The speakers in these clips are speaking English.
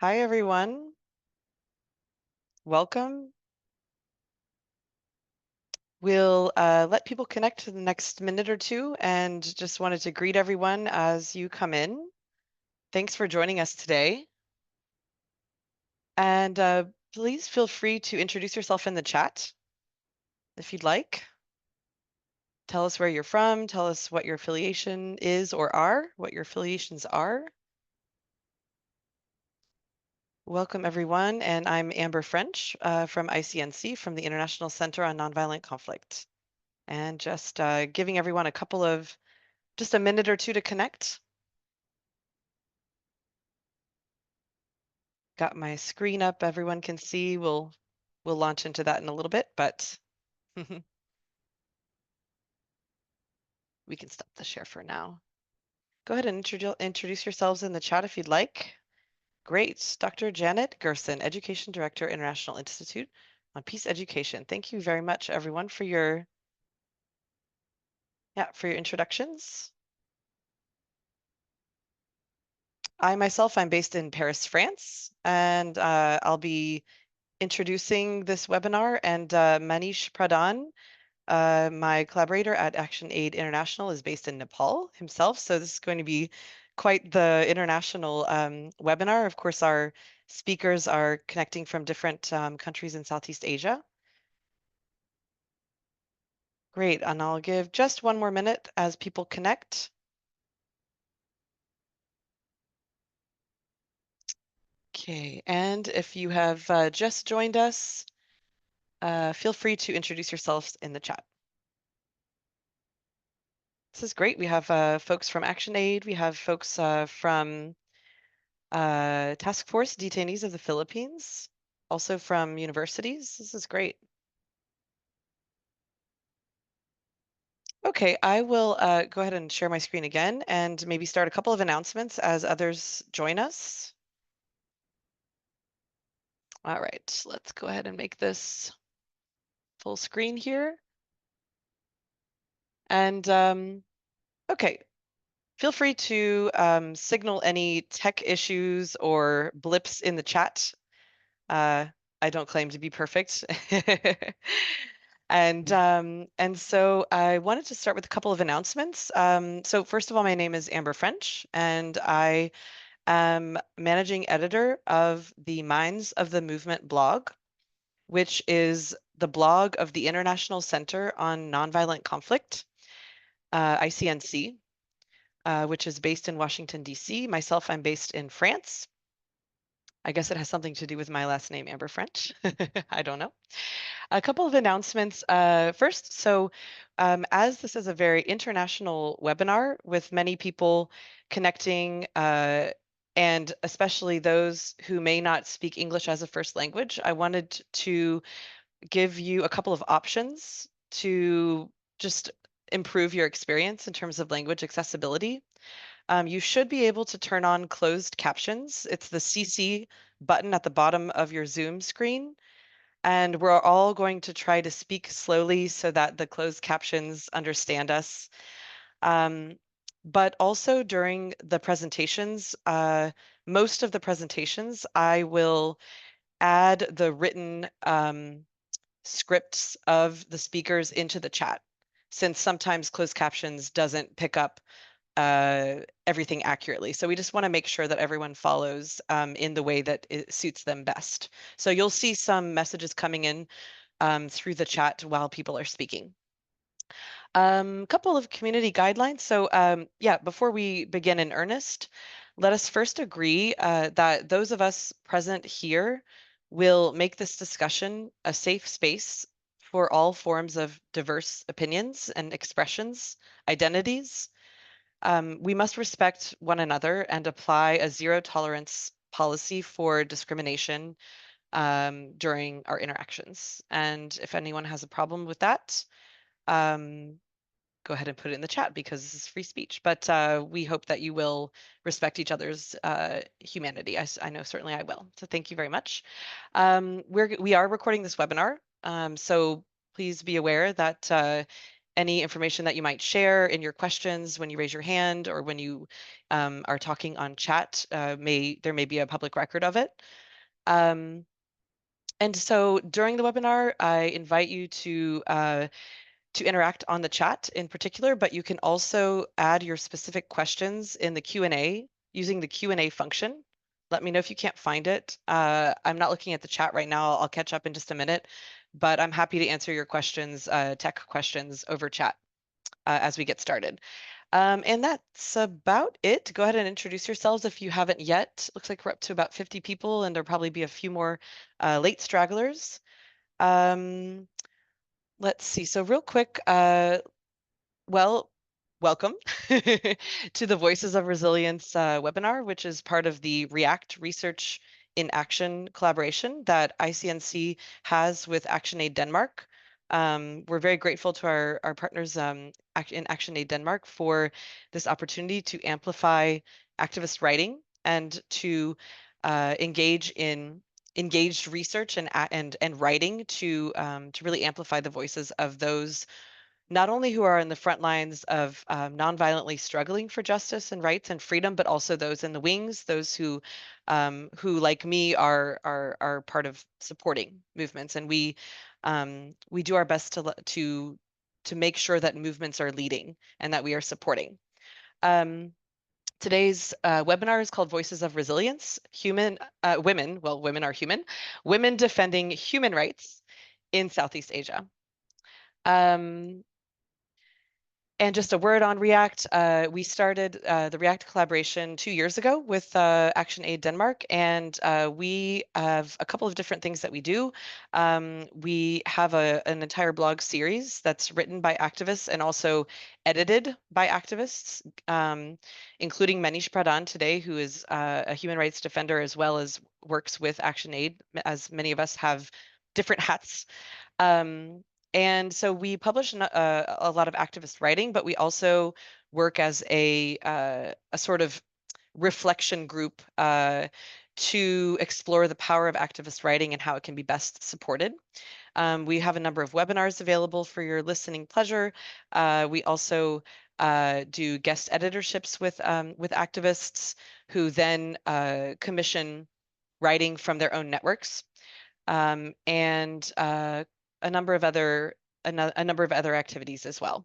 Hi, everyone. Welcome. We'll let people connect to the next minute or two and just wanted to greet everyone as you come in. Thanks for joining us today. And please feel free to introduce yourself in the chat if you'd like. Tell us where you're from. Tell us what your affiliation is or are, what your affiliations are. Welcome, everyone. And I'm Amber French from ICNC, from the International Center on Nonviolent Conflict. And just giving everyone just a minute or two to connect. Got my screen up, everyone can see. We'll launch into that in a little bit, but we can stop the share for now. Go ahead and introduce yourselves in the chat if you'd like. Great. Dr. Janet Gerson, Education Director, International Institute on Peace Education. Thank you very much, everyone, for your introductions. I'm based in Paris, France, and I'll be introducing this webinar, and Manish Pradhan, my collaborator at ActionAid International, is based in Nepal himself. So this is going to be quite the international webinar. Of course, our speakers are connecting from different countries in Southeast Asia. Great, and I'll give just one more minute as people connect. Okay, and if you have just joined us, feel free to introduce yourselves in the chat. This is great. We have folks from ActionAid. We have folks from Task Force Detainees of the Philippines, also from universities. This is great. Okay, I will go ahead and share my screen again and maybe start a couple of announcements as others join us. All right, let's go ahead and make this full screen here. And okay, feel free to signal any tech issues or blips in the chat. I don't claim to be perfect. And so I wanted to start with a couple of announcements. So first of all, my name is Amber French, and I am managing editor of the Minds of the Movement blog, which is the blog of the International Center on Nonviolent Conflict, ICNC, which is based in Washington, D.C. Myself, I'm based in France. I guess it has something to do with my last name, Amber French. I don't know. A couple of announcements. First, so as this is a very international webinar with many people connecting, and especially those who may not speak English as a first language, I wanted to give you a couple of options to just improve your experience in terms of language accessibility. You should be able to turn on closed captions. It's the CC button at the bottom of your Zoom screen. And we're all going to try to speak slowly so that the closed captions understand us. But also during the presentations, most of the presentations, I will add the written scripts of the speakers into the chat, since sometimes closed captions doesn't pick up everything accurately. So we just want to make sure that everyone follows in the way that it suits them best. So you'll see some messages coming in through the chat while people are speaking. Couple of community guidelines. So yeah, before we begin in earnest, let us first agree that those of us present here will make this discussion a safe space for all forms of diverse opinions and expressions, identities. We must respect one another and apply a zero tolerance policy for discrimination during our interactions. And if anyone has a problem with that, go ahead and put it in the chat because this is free speech. But we hope that you will respect each other's humanity. I know certainly I will. So thank you very much. We are recording this webinar, so please be aware that any information that you might share in your questions when you raise your hand or when you are talking on chat, there may be a public record of it. And so during the webinar, I invite you to interact on the chat in particular, but you can also add your specific questions in the Q&A using the Q&A function. Let me know if you can't find it. I'm not looking at the chat right now. I'll catch up in just a minute, but I'm happy to answer your questions, tech questions over chat as we get started. And that's about it. Go ahead and introduce yourselves if you haven't yet. Looks like we're up to about 50 people, and there'll probably be a few more late stragglers. Um, let's see. So real quick, well, welcome to the Voices of Resilience webinar, which is part of the REACT Research in Action collaboration that ICNC has with ActionAid Denmark. We're very grateful to our partners in ActionAid Denmark for this opportunity to amplify activist writing and to engage in engaged research and writing to really amplify the voices of those not only who are in the front lines of nonviolently struggling for justice and rights and freedom, but also those in the wings, those who like me are part of supporting movements, and we do our best to make sure that movements are leading and that we are supporting. Today's webinar is called Voices of Resilience: Women. Well, women are human. Women defending human rights in Southeast Asia. And just a word on React. We started the React collaboration 2 years ago with ActionAid Denmark, and we have a couple of different things that we do. We have an entire blog series that's written by activists and also edited by activists, including Manish Pradhan today, who is a human rights defender as well as works with ActionAid, as many of us have different hats. And so we publish a lot of activist writing, but we also work as a sort of reflection group to explore the power of activist writing and how it can be best supported. We have a number of webinars available for your listening pleasure. We also do guest editorships with activists who then commission writing from their own networks. And a number of other activities as well.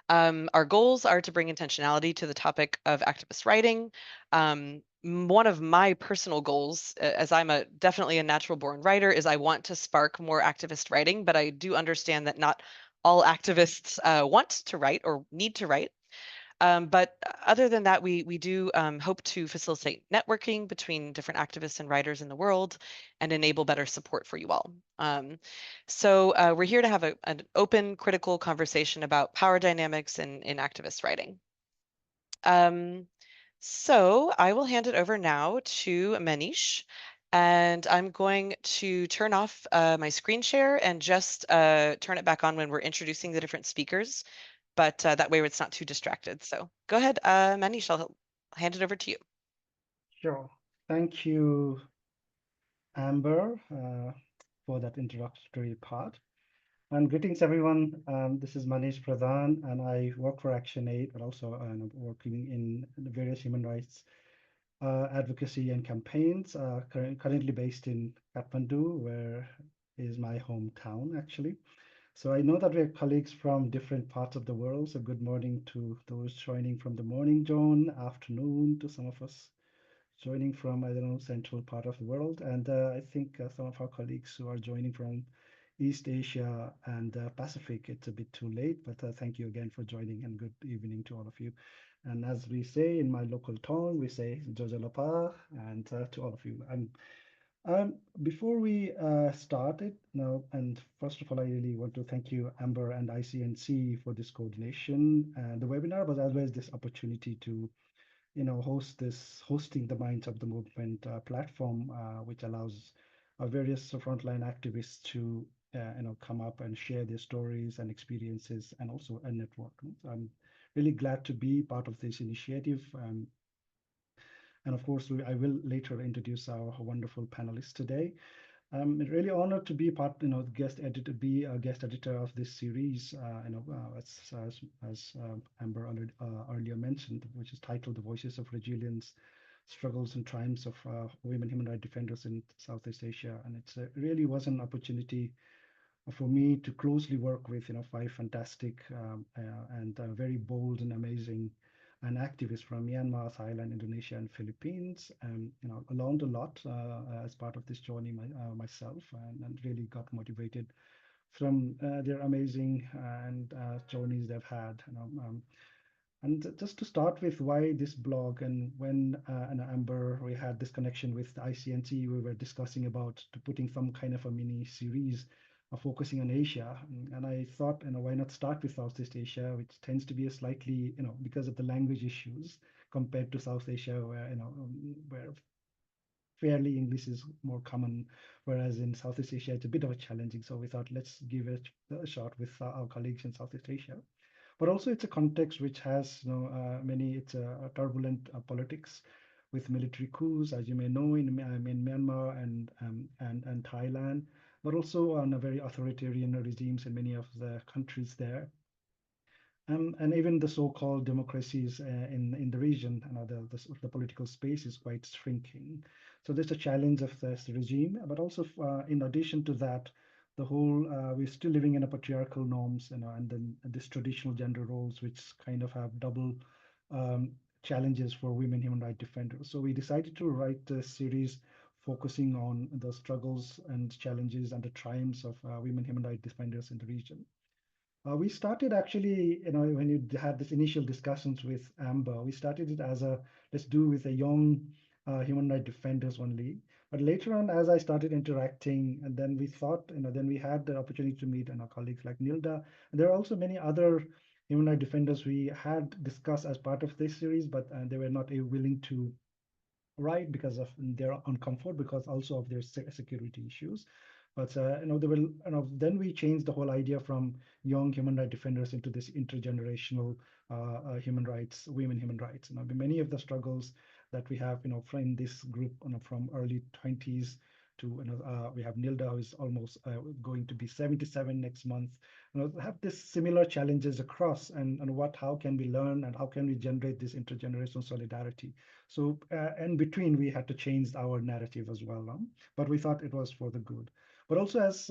Our goals are to bring intentionality to the topic of activist writing. One of my personal goals, as I'm definitely a natural born writer, is I want to spark more activist writing, but I do understand that not all activists want to write or need to write. But other than that, we do hope to facilitate networking between different activists and writers in the world and enable better support for you all. So we're here to have an open, critical conversation about power dynamics in activist writing. So I will hand it over now to Manish, and I'm going to turn off my screen share and just turn it back on when we're introducing the different speakers, but that way it's not too distracted. So go ahead, Manish, I'll hand it over to you. Sure. Thank you, Amber, for that introductory part. And greetings, everyone. This is Manish Pradhan, and I work for ActionAid, but also I'm working in the various human rights advocacy and campaigns, currently based in Kathmandu, where is my hometown, actually. So I know that we are colleagues from different parts of the world. So good morning to those joining from the morning zone, afternoon to some of us joining from, I don't know, central part of the world. And I think some of our colleagues who are joining from East Asia and Pacific, it's a bit too late, but thank you again for joining and good evening to all of you. And as we say in my local tongue, we say Jojo Lapa and to all of you. Before we start it now, and first of all, I really want to thank you, Amber and ICNC, for this coordination and the webinar, but as well as this opportunity to hosting the Minds of the Movement platform, which allows various frontline activists to, come up and share their stories and experiences and also a network. So I'm really glad to be part of this initiative. And of course, I will later introduce our wonderful panelists today. I'm really honored to be part, guest editor, be a guest editor of this series. As Amber earlier mentioned, which is titled "The Voices of Resilience: Struggles and Triumphs of Women Human Rights Defenders in Southeast Asia." And it's really was an opportunity for me to closely work with, five fantastic and very bold and amazing and activists from Myanmar, Thailand, Indonesia, and Philippines. And I learned a lot as part of this journey myself, and really got motivated from their amazing and journeys they've had. And just to start with, why this blog, and when and Amber, we had this connection with the ICNC, we were discussing about to putting some kind of a mini series focusing on Asia. And I thought, why not start with Southeast Asia, which tends to be a slightly, because of the language issues compared to South Asia, where, where fairly English is more common, whereas in Southeast Asia, it's a bit of a challenging. So we thought, let's give it a shot with our colleagues in Southeast Asia. But also it's a context which has many, it's a turbulent politics with military coups, as you may know, in Myanmar and Thailand, but also on a very authoritarian regimes in many of the countries there. And even the so-called democracies in the region, the political space is quite shrinking. So there's a challenge of this regime, but also in addition to that, the whole we're still living in a patriarchal norms, and then this traditional gender roles, which kind of have double um, challenges for women human rights defenders. So we decided to write a series focusing on the struggles and challenges and the triumphs of women human rights defenders in the region. We started actually, when you had this initial discussions with Amber, we started it as a let's do with a young human rights defenders only. But later on, as I started interacting, and then we thought, then we had the opportunity to meet our colleagues like Nilda. And there are also many other human rights defenders we had discussed as part of this series, but they were not willing to right because of their uncomfort, because also of their security issues. But they will, then we changed the whole idea from young human rights defenders into this intergenerational human rights, women human rights. Many of the struggles that we have, from this group, from early 20s to, we have Nilda, who is almost going to be 77 next month. Have this similar challenges across, and how can we learn, and how can we generate this intergenerational solidarity? So, in between, we had to change our narrative as well, but we thought it was for the good. But also, as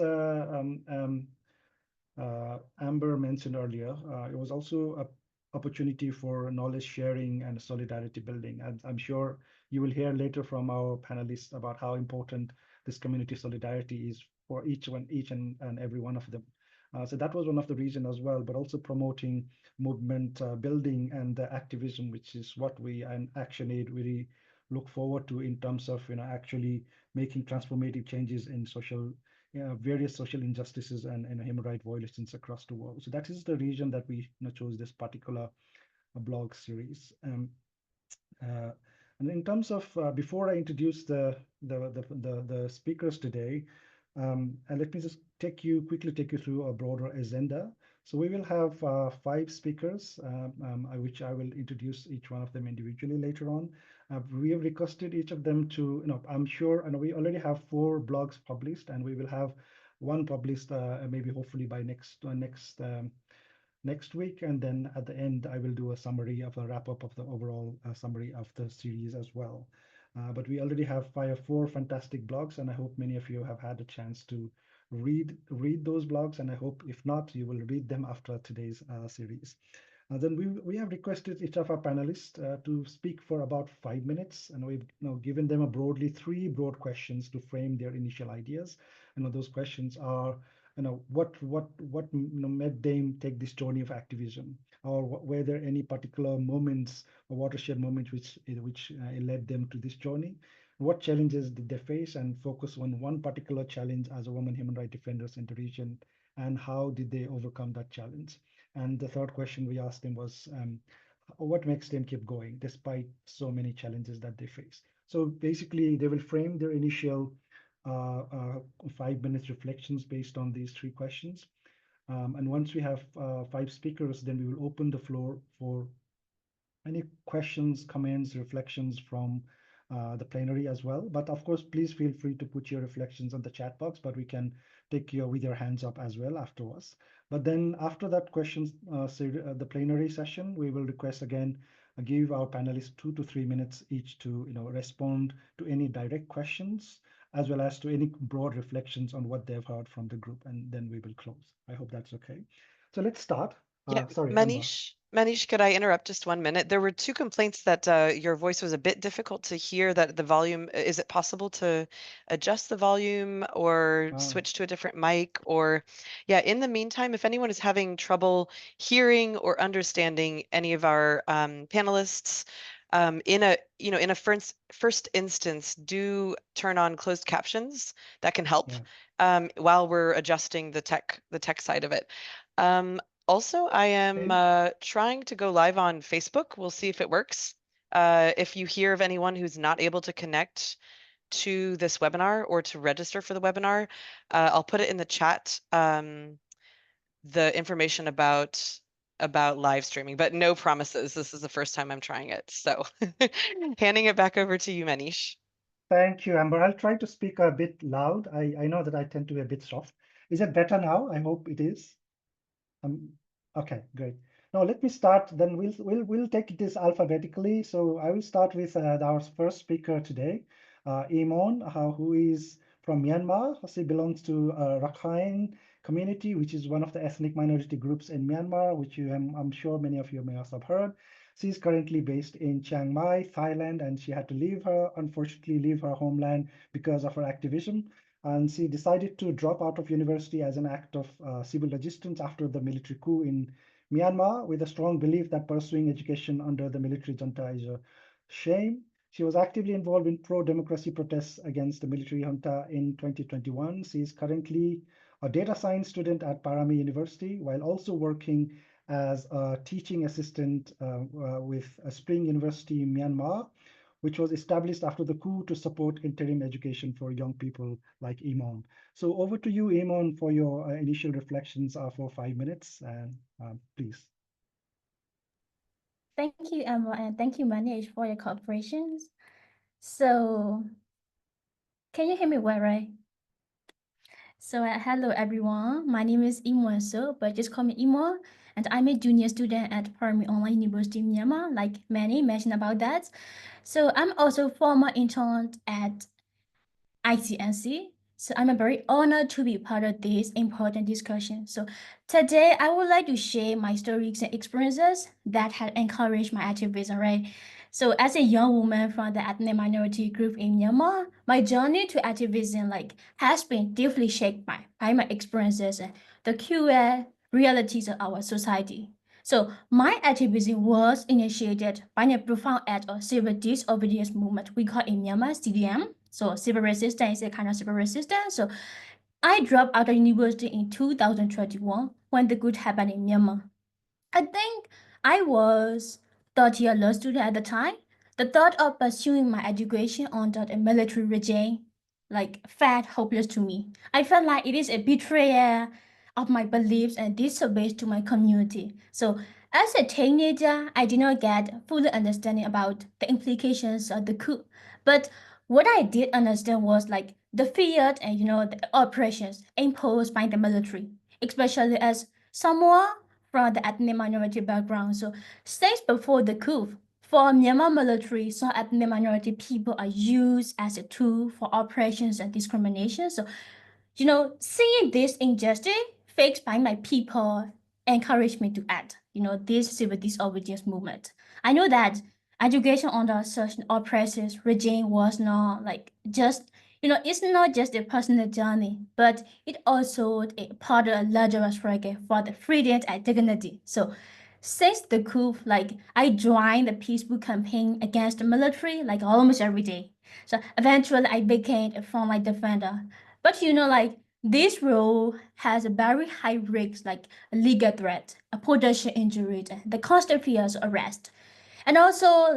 Amber mentioned earlier, it was also an opportunity for knowledge sharing and solidarity building. And I'm sure you will hear later from our panelists about how important this community solidarity is for each and every one of them. So that was one of the reasons as well, but also promoting movement building and the activism, which is what we and ActionAid really look forward to in terms of actually making transformative changes in various social injustices and human rights violations across the world. So that is the reason that we chose this particular blog series. Uh, and in terms of before I introduce the speakers today, and let me just quickly take you through a broader agenda. So we will have five speakers, which I will introduce each one of them individually later on. We have requested each of them to, I'm sure, and we already have 4 blogs published, and we will have one published maybe hopefully by next week. And then at the end, I will do a summary of a wrap up of the overall summary of the series as well. But we already have 4 fantastic blogs, and I hope many of you have had a chance to read those blogs. And I hope if not, you will read them after today's series. Then we have requested each of our panelists to speak for about 5 minutes, and we've given them a broadly 3 broad questions to frame their initial ideas. Those questions are, what made them take this journey of activism, or were there any particular moments or watershed moments which led them to this journey? What challenges did they face, and focus on one particular challenge as a woman human rights defenders in the region, and how did they overcome that challenge? And the third question we asked them was, what makes them keep going despite so many challenges that they face? So basically, they will frame their initial 5 minutes reflections based on these 3 questions. And once we have 5 speakers, then we will open the floor for any questions, comments, reflections from the plenary as well. But of course, please feel free to put your reflections on the chat box, but we can take your with your hands up as well afterwards. But then after that questions, the plenary session, we will request again, give our panelists 2 to 3 minutes each to respond to any direct questions as well as to any broad reflections on what they've heard from the group, and then we will close. I hope that's okay. So let's start. Yeah, Sorry, Amber. Manish, could I interrupt just 1 minute? There were two complaints that your voice was a bit difficult to hear, that the volume, is it possible to adjust the volume or Uh, switch to a different mic? Or, yeah, in the meantime, if anyone is having trouble hearing or understanding any of our panelists, in a first instance, do turn on closed captions. That can help yeah. while we're adjusting the tech side of it. Um, Also, I am Okay. trying to go live on Facebook. We'll see if it works. If you hear of anyone who's not able to connect to this webinar or to register for the webinar, I'll put it in the chat, the information about live streaming, but no promises. This is the first time I'm trying it. So handing it back over to you, Manish. Thank you, Amber. I'll try to speak a bit loud. I know that I tend to be a bit soft. Is it better now? I hope it is. Um, okay, great. Now let me start. Then we'll take this alphabetically. So I will start with our first speaker today, Imon, who is from Myanmar. She belongs to Rakhine community, which is one of the ethnic minority groups in Myanmar, which I'm sure many of you may also have heard. She is currently based in Chiang Mai, Thailand, and she had to unfortunately leave her homeland because of her activism. And she decided to drop out of university as an act of civil resistance after the military coup in Myanmar, with a strong belief that pursuing education under the military junta is a shame. She was actively involved in pro-democracy protests against the military junta in 2021. She is currently a data science student at Parami University, while also working as a teaching assistant with Spring University in Myanmar, which was established after the coup to support interim education for young people like Imon. So over to you, Imon, for your initial reflections for 5 minutes, and please. Thank you, Emma, and thank you, Manish, for your cooperation. So, can you hear me well, right? So, hello, everyone. My name is Imo So, but just call me Imo, and I'm a junior student at Parmi Online University in Myanmar, like many mentioned about that. So, I'm also former intern at ICNC. So I'm very honored to be part of this important discussion. So today I would like to share my stories and experiences that have encouraged my activism, right? So as a young woman from the ethnic minority group in Myanmar, my journey to activism has been deeply shaped by my experiences and the cruel realities of our society. So my activism was initiated by a profound act of civil disobedience movement we call in Myanmar CDM. So civil resistance is a kind of civil resistance. So I dropped out of university in 2021 when the coup happened in Myanmar. I think I was 30-year law student at the time. The thought of pursuing my education under a military regime felt hopeless to me. I felt like it is a betrayal of my beliefs and disservice to my community. So as a teenager, I did not get fully understanding about the implications of the coup. But what I did understand was the fear and the oppressions imposed by the military, especially as someone from the ethnic minority background. So since before the coup, for Myanmar military, some ethnic minority people are used as a tool for oppressions and discrimination. So seeing this injustice faced by my people encouraged me to act, this civil disobedience movement. I know that education under such an oppressive regime was not just, it's not just a personal journey, but it also a part of a larger struggle for the freedom and dignity. So since the coup, I joined the peaceful campaign against the military almost every day. So eventually I became a frontline defender. But this role has a very high risk, like a legal threat, a potential injury, the constant fear of arrest. And also,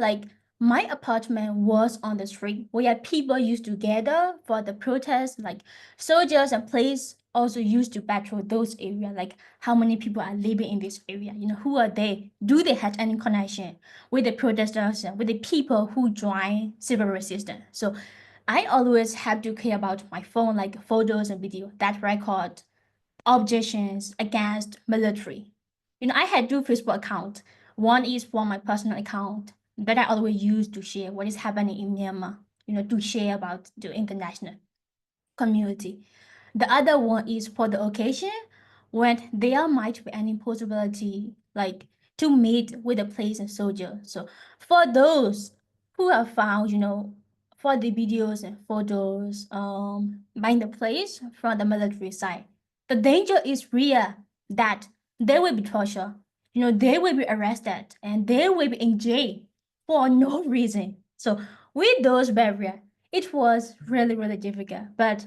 my apartment was on the street where people used to gather for the protest, like soldiers and police also used to patrol those areas, like how many people are living in this area, who are they, do they have any connection with the protesters, with the people who join civil resistance. So I always have to care about my phone, like photos and video that record objections against military. I had two Facebook accounts. One is for my personal account that I always use to share what is happening in Myanmar, to share about the international community. The other one is for the occasion when there might be an impossibility, like to meet with a place and soldier. So for those who have found, for the videos and photos by the place from the military side, the danger is real that they will be tortured, they will be arrested and they will be in jail for no reason. So with those barriers, it was really, really difficult. But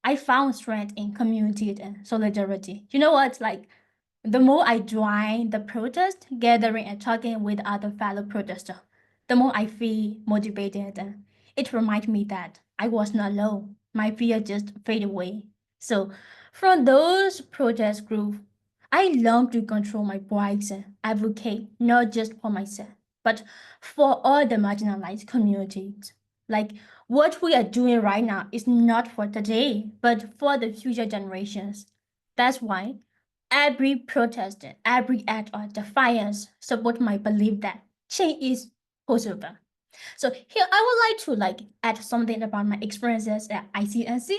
I found strength in community and solidarity. You know what? Like the more I join the protest, gathering and talking with other fellow protesters, the more I feel motivated. And it reminds me that I was not alone. My fear just fade away. So from those protest groups, I learned to control my voice and advocate not just for myself, but for all the marginalized communities. Like what we are doing right now is not for today, but for the future generations. That's why every protest, every act of defiance support my belief that change is possible. So here I would like to add something about my experiences at ICNC.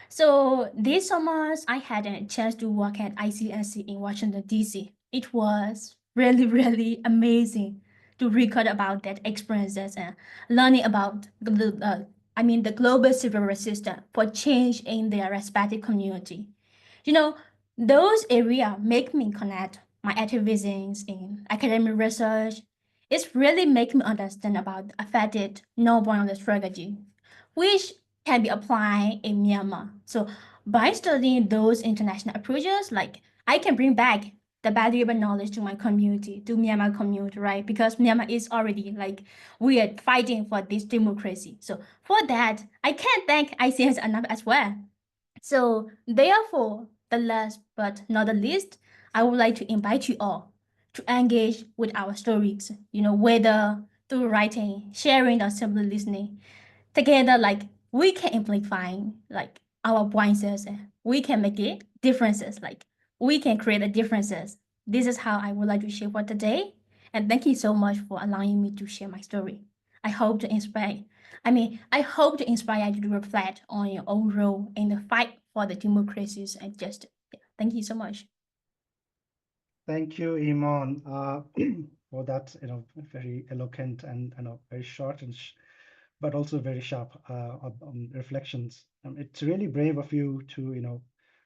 So this summer I had a chance to work at ICNC in Washington DC. It was really really amazing to record about that experiences and learning about the global civil resistance for change in their respective community. You know, those areas make me connect my activisms in academic research. It's really make me understand about affected nonviolent strategy, which can be applied in Myanmar. So by studying those international approaches, like I can bring back the valuable knowledge to my community, to Myanmar community, right? Because Myanmar is already we are fighting for this democracy. So for that, I can't thank ICS enough as well. So, therefore, the last but not the least, I would like to invite you all to engage with our stories, whether through writing, sharing, or simply listening. Together, we can amplify our voices, we can make it differences, we can create a differences. This is how I would like to share for today. And thank you so much for allowing me to share my story. I hope to inspire I hope to inspire you to reflect on your own role in the fight for the democracies and justice. Yeah, thank you so much. Thank you, Iman, for that, very eloquent and very short and but also very sharp reflections. It's really brave of you to,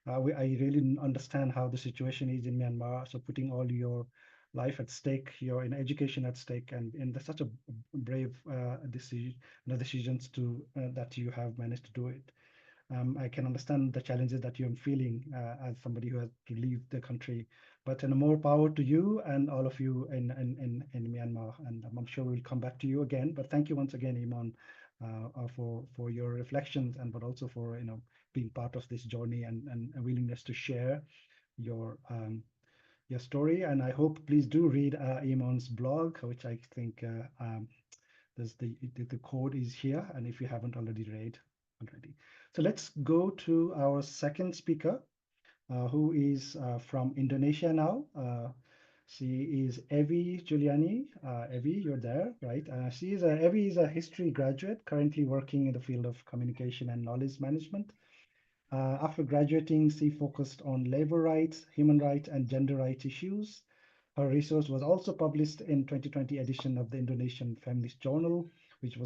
I really understand how the situation is in Myanmar. So putting all your life at stake, your education at stake, and there's such a brave decisions to that you have managed to do it. I can understand the challenges that you're feeling as somebody who has to leave the country, but more power to you and all of you in Myanmar. And I'm sure we'll come back to you again. But thank you once again, Iman, for your reflections and but also for being part of this journey and a willingness to share your your story. And I hope please do read Iman's blog, which I think there's the code is here, and if you haven't already read already. So let's go to our second speaker, who is from Indonesia now. She is Evi Juliani. Evi, you're there, right? Evi is a history graduate, currently working in the field of communication and knowledge management. After graduating, she focused on labor rights, human rights, and gender rights issues. Her research was also published in 2020 edition of the Indonesian Feminist Journal, which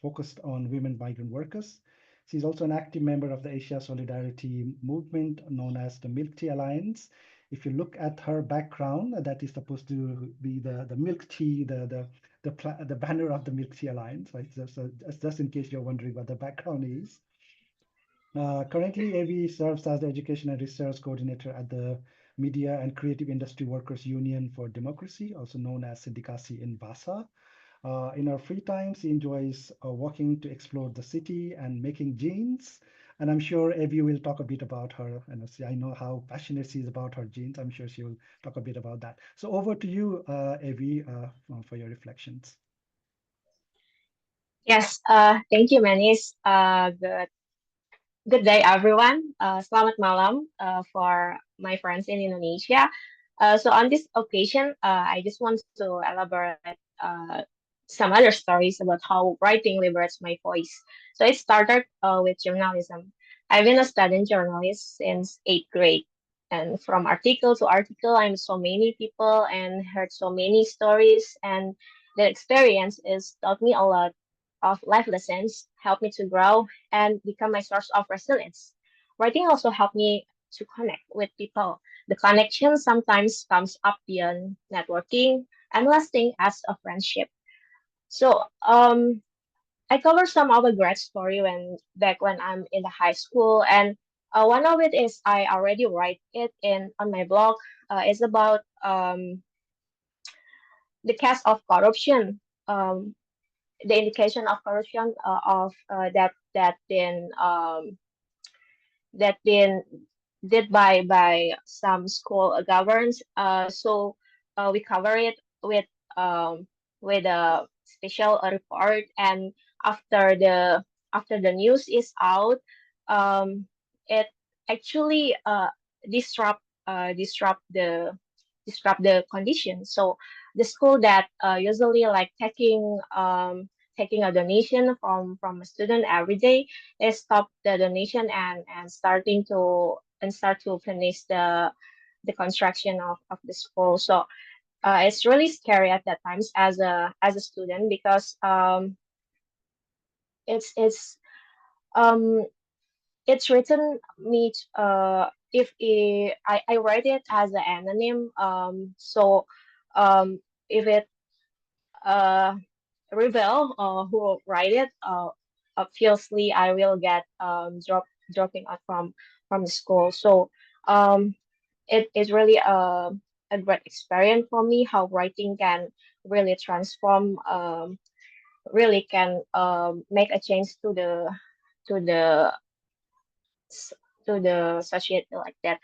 focused on women migrant workers. She's also an active member of the Asia Solidarity Movement, known as the Milk Tea Alliance. If you look at her background, that is supposed to be the milk tea, the banner of the Milk Tea Alliance, right? So just in case you're wondering what the background is. Currently, AV serves as the Education and Research Coordinator at the Media and Creative Industry Workers Union for Democracy, also known as Sindikasi in Bahasa. In her free time, she enjoys walking to explore the city and making jeans. And I'm sure Evie will talk a bit about her. And I know how passionate she is about her genes. I'm sure she will talk a bit about that. So over to you, Evie, for your reflections. Yes, thank you, Manis. Good day, everyone. Selamat malam for my friends in Indonesia. So on this occasion, I just want to elaborate some other stories about how writing liberates my voice. So it started with journalism. I've been a student journalist since eighth grade. And from article to article, I met so many people and heard so many stories. And the experience is taught me a lot of life lessons, helped me to grow and become my source of resilience. Writing also helped me to connect with people. The connection sometimes comes up beyond networking and lasting as a friendship. So I cover some of the great story when I'm in the high school, and one of it is I already write it in on my blog. It's about the case of corruption. The indication of corruption of that been did by some school governance. So we cover it with a special report, and after the news is out, um, it actually disrupt disrupt the condition. So the school that usually like taking a donation from a student every day, they stop the donation and start to finish the construction of the school. So it's really scary at that times as a student because it's um it's written me if I write it as an anonym, so if it uh rebel who write it, obviously I will get dropping out from the school. So um it is really a great experience for me how writing can really transform, really can make a change to the s- to the society like that.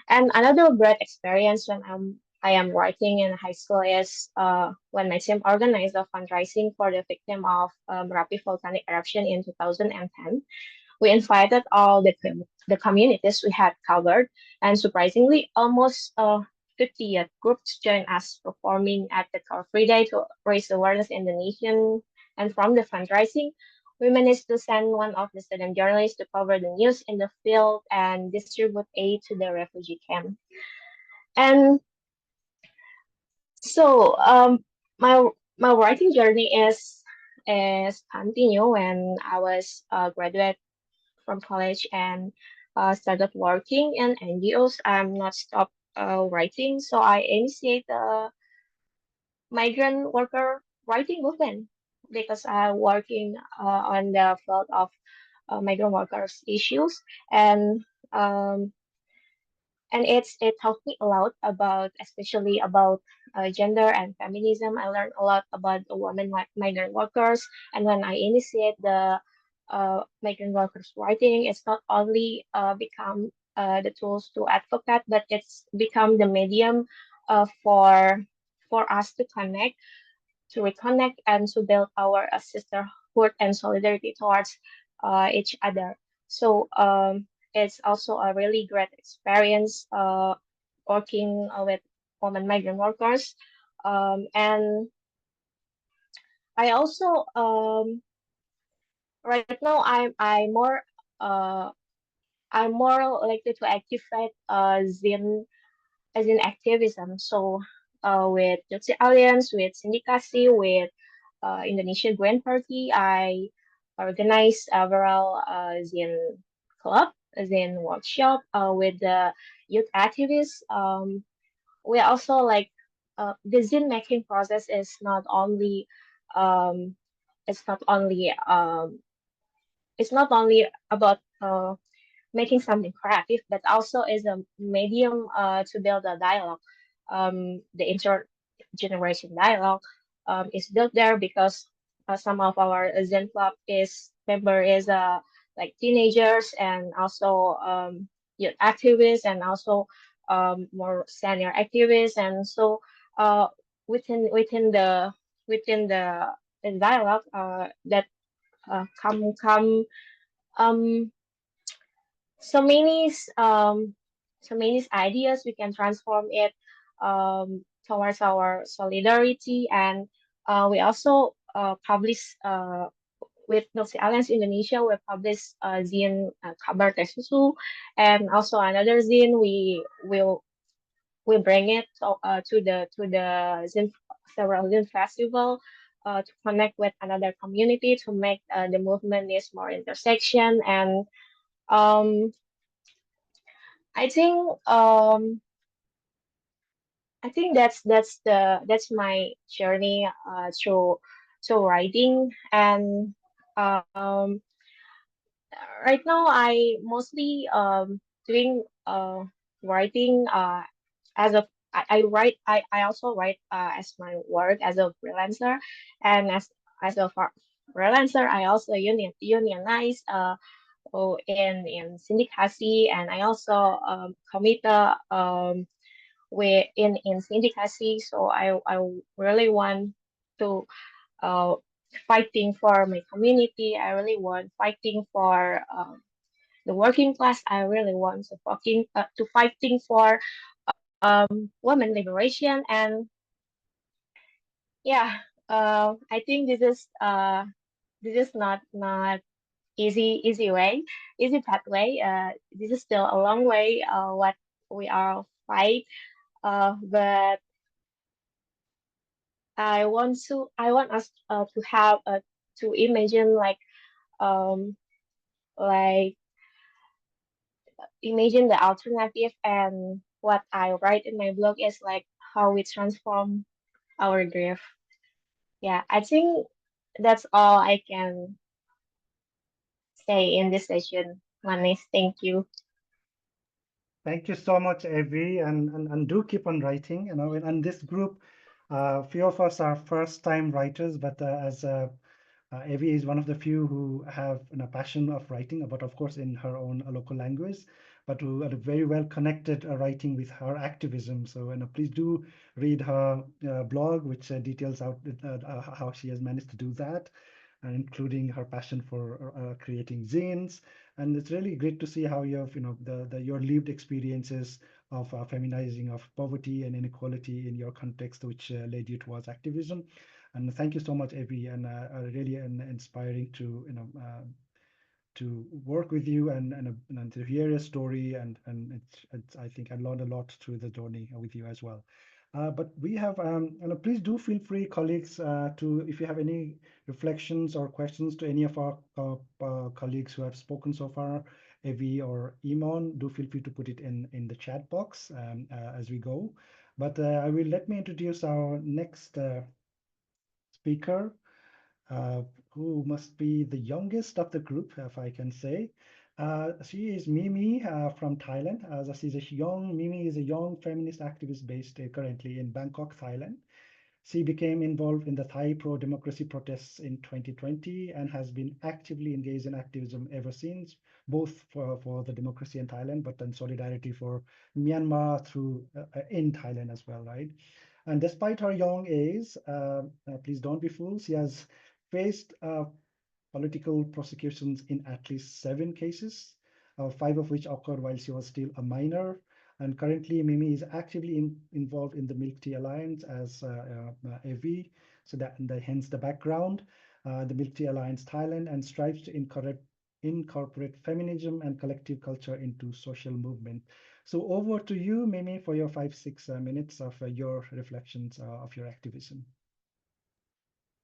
And another great experience when I am working in high school is when my team organized a fundraising for the victim of rapid volcanic eruption in 2010. We invited all the communities we had covered, and surprisingly, almost 50 youth groups joined us performing at the Car Free Day to raise awareness in the nation. And from the fundraising, we managed to send one of the student journalists to cover the news in the field and distribute aid to the refugee camp. And so my my writing journey is continue when I was graduate from college and started working in NGOs. I'm not stop writing, so I initiate the migrant worker writing movement because I'm working on the field of migrant workers issues, and um, it taught me a lot about, especially about gender and feminism. I learned a lot about the women migrant workers, and when I initiate the migrant workers writing, it's not only become the tools to advocate, but it's become the medium for us to connect, to reconnect, and to build our sisterhood and solidarity towards each other. So it's also a really great experience working with women migrant workers. And I also right now uh, I'm more likely to activate Zen activism. So with Justice Alliance, with Syndicasi, with Indonesia Grand Party, I organized several Zen club, Zen workshop with the youth activists. We also like the Zen making process is not only um, it's not only it's not only about making something creative, but also is a medium to build a dialogue. The intergeneration dialogue is built there because some of our Zen Club is member is like teenagers and also youth activists and also more senior activists. And so uh, within the dialogue that come um, so many so many ideas we can transform it towards our solidarity. And we also publish with Noksi Alliance Indonesia, we publish zine Kabar Teh Susu, and also another zine we bring it to the zine, several zine festival to connect with another community to make the movement is more intersection. And um, I think that's my journey through writing. And um, right now I mostly doing writing as a I also write as my work as a freelancer. And as a freelancer I also unionize in syndicacy. And I also commit in syndicacy. So I really want to uh, fighting for my community. I really want fighting for the working class. I really want to fighting for women liberation. And yeah, I think this is not easy pathway. This is still a long way. What we are fight. But I want us to have to imagine um like imagine the alternative. And what I write in my blog is like how we transform our grief. Yeah, I think that's all I can say in this session. Manis, thank you. Thank you so much, Evie, and do keep on writing. You know, and this group, few of us are first-time writers, but as Evie is one of the few who have a passion of writing, but of course in her own local language, but who are very well connected writing with her activism. So, please do read her blog, which details out how she has managed to do that, including her passion for creating zines. And it's really great to see how you have, your lived experiences of feminizing of poverty and inequality in your context, which led you towards activism. And thank you so much, Evie, and really inspiring to to work with you and to hear your story. And it's I think I learned a lot through the journey with you as well. But we have, please do feel free, colleagues, to if you have any reflections or questions to any of our colleagues who have spoken so far, Evie or Imon, do feel free to put it in the chat box as we go. But let me introduce our next speaker, uh, who must be the youngest of the group, if I can say. She is Memee from Thailand. Memee is a young feminist activist based currently in Bangkok, Thailand. She became involved in the Thai pro-democracy protests in 2020 and has been actively engaged in activism ever since, both for the democracy in Thailand, but then solidarity for Myanmar through in Thailand as well, right? And despite her young age, please don't be fooled, she has faced political prosecutions in at least 7 cases, 5 of which occurred while she was still a minor. And currently, Mimi is actively involved in the Milk Tea Alliance as AV, so hence the background, the Milk Tea Alliance Thailand, and strives to incorporate feminism and collective culture into social movement. So over to you, Mimi, for your 5-6 minutes of your reflections of your activism.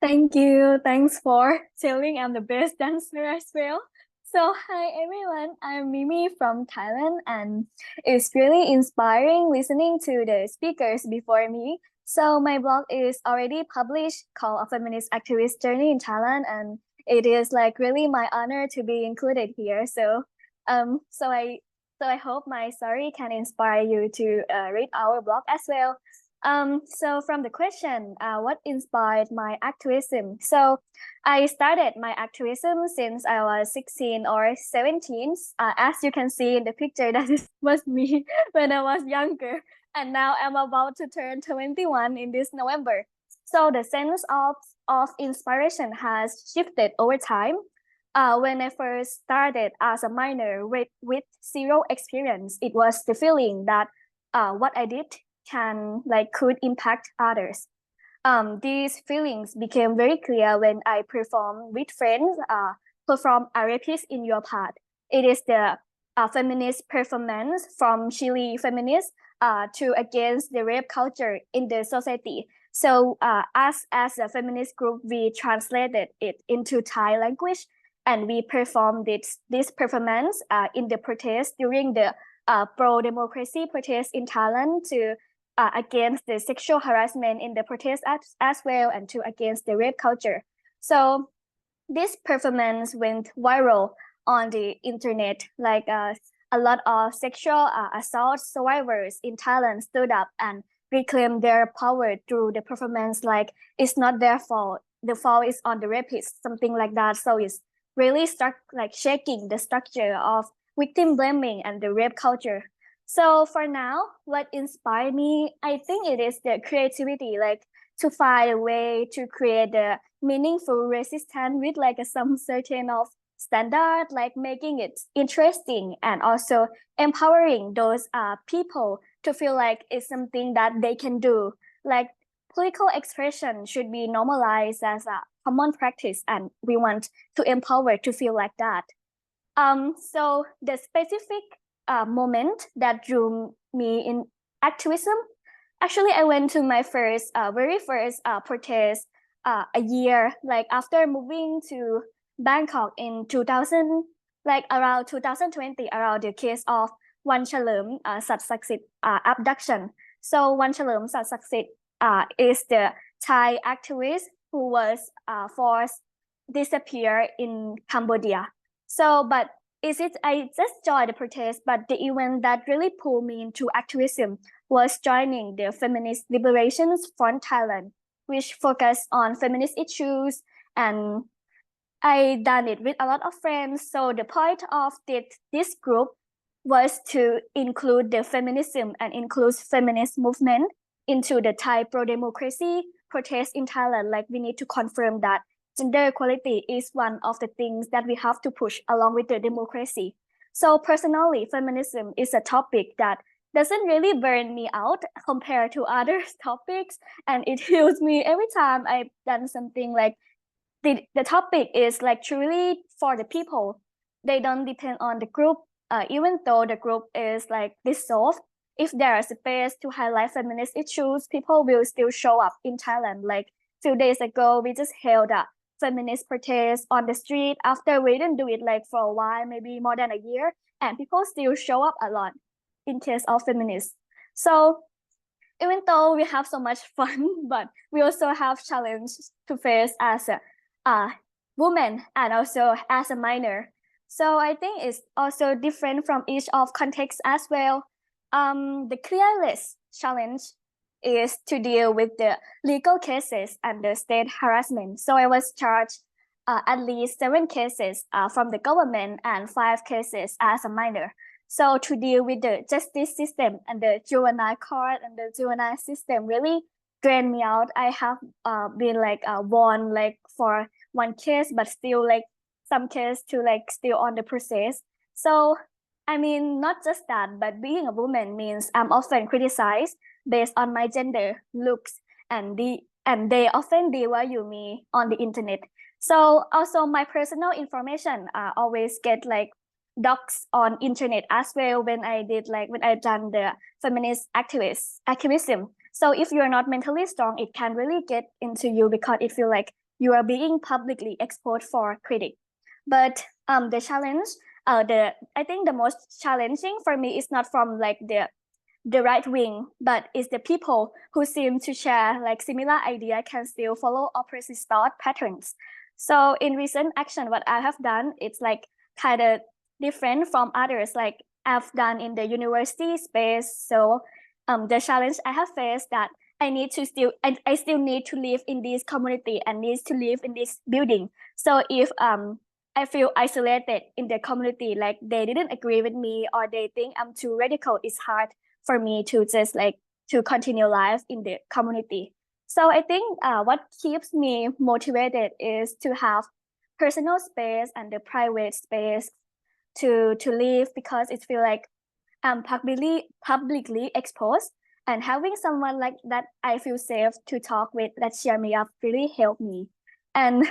Thank you. Thanks for telling I'm the best dancer as well. So hi everyone, I'm Mimi from Thailand, and it's really inspiring listening to the speakers before me. So my blog is already published called A Feminist Activist Journey in Thailand, and it is like really my honor to be included here. So I hope my story can inspire you to read our blog as well. So from the question, what inspired my activism? So I started my activism since I was 16 or 17. As you can see in the picture, that was me when I was younger. And now I'm about to turn 21 in this November. So the sense of inspiration has shifted over time. When I first started as a minor with zero experience, it was the feeling that what I did could impact others. These feelings became very clear when I performed with friends, perform a piece in your part. It is the feminist performance from Chile feminists to against the rape culture in the society. So as a feminist group, we translated it into Thai language and we performed this performance in the protest during the pro-democracy protest in Thailand to against the sexual harassment in the protest as well and to against the rape culture. So this performance went viral on the internet. A lot of sexual assault survivors in Thailand stood up and reclaimed their power through the performance. Like, it's not their fault. The fault is on the rapist, something like that. So it's really shaking the structure of victim blaming and the rape culture. So for now, what inspired me, I think it is the creativity, like to find a way to create a meaningful resistance with some certain of standard, like making it interesting and also empowering those people to feel like it's something that they can do. Like political expression should be normalized as a common practice, and we want to empower to feel like that. So the specific moment that drew me in activism, actually, I went to my very first protest a year, like after moving to Bangkok in 2000, like around 2020, around the case of Wan Chalerm Satsaksit abduction. So Wan Chalerm Satsaksit is the Thai activist who was forced disappear in Cambodia. So, but I just joined the protest, but the event that really pulled me into activism was joining the Feminist Liberations Front Thailand, which focused on feminist issues, and I done it with a lot of friends. So the point of this group was to include the feminism and include feminist movement into the Thai pro-democracy protest in Thailand. Like, we need to confirm that gender equality is one of the things that we have to push along with the democracy. So personally, feminism is a topic that doesn't really burn me out compared to other topics, and it heals me every time I've done something. Like the topic is like truly for the people. They don't depend on the group, even though the group is like dissolved. If there is a space to highlight feminist issues, people will still show up in Thailand. Like 2 days ago, we just held a feminist protest on the street after we didn't do it like for a while, maybe more than a year, and people still show up a lot in case of feminists. So even though we have so much fun, but we also have challenges to face as a woman and also as a minor. So I think it's also different from each of context as well. The clearest challenge is to deal with the legal cases and the state harassment. So I was charged at least 7 cases from the government and 5 cases as a minor. So to deal with the justice system and the juvenile court and the juvenile system really drained me out. I have been won for 1 case, but still some case to still on the process. So I mean, not just that, but being a woman means I'm often criticized based on my gender, looks, and they often devalue me on the internet. So also my personal information always get docs on internet as well when I done the feminist activism. So if you're not mentally strong, it can really get into you because it feel like you are being publicly exposed for critic. But the challenge, I think the most challenging for me is not from the right wing, but it's the people who seem to share similar idea can still follow oppressive thought patterns. So in recent action, what I have done, it's kind of different from others. I've done in the university space. So the challenge I have faced that I need to still I still need to live in this community and needs to live in this building. So if I feel isolated in the community, like they didn't agree with me or they think I'm too radical, it's hard for me to just like to continue life in the community. So I think what keeps me motivated is to have personal space and the private space to live, because it feels like I'm publicly exposed, and having someone like that I feel safe to talk with that cheer me up really helped me. And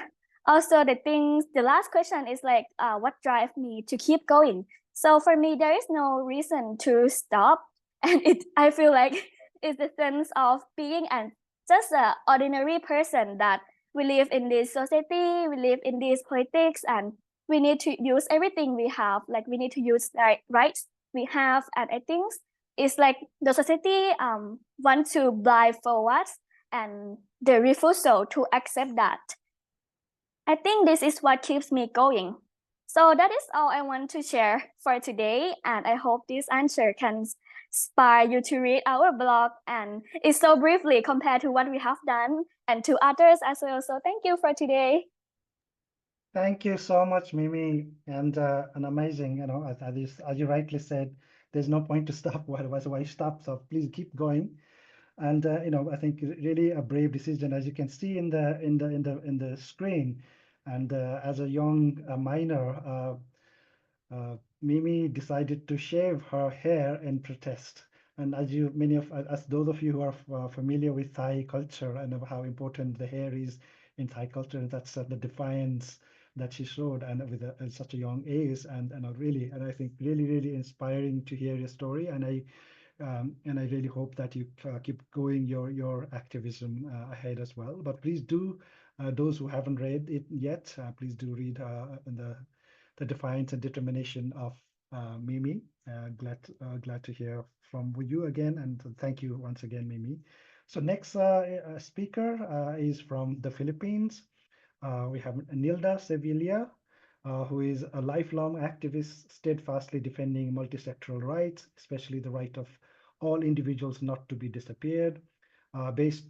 also the last question is like what drives me to keep going. So for me there is no reason to stop and I feel like it's the sense of being and just an ordinary person that we live in this society, we live in this politics, and we need to use everything we have, like we need to use like rights we have. And I think it's like the society want to blindfold us and the refusal to accept that. I think this is what keeps me going. So that is all I want to share for today, and I hope this answer can inspire you to read our blog, and it's so briefly compared to what we have done and to others as well. So thank you for today. Thank you so much, Mimi, and an amazing, as you rightly said, there's no point to stop. Why stop? So please keep going. And I think really a brave decision, as you can see in the screen. And as a young minor, Mimi decided to shave her hair in protest. And many of us, those of you who are familiar with Thai culture and of how important the hair is in Thai culture, that's the defiance that she showed, and with at such a young age, and I think really inspiring to hear your story. And I really hope that you keep going your activism ahead as well. But please do, those who haven't read it yet, please do read the defiance and determination of Mimi. Glad to hear from you again, and thank you once again, Mimi. So next speaker is from the Philippines. We have Nilda Sevilla, who is a lifelong activist, steadfastly defending multisectoral rights, especially the right of all individuals not to be disappeared. Based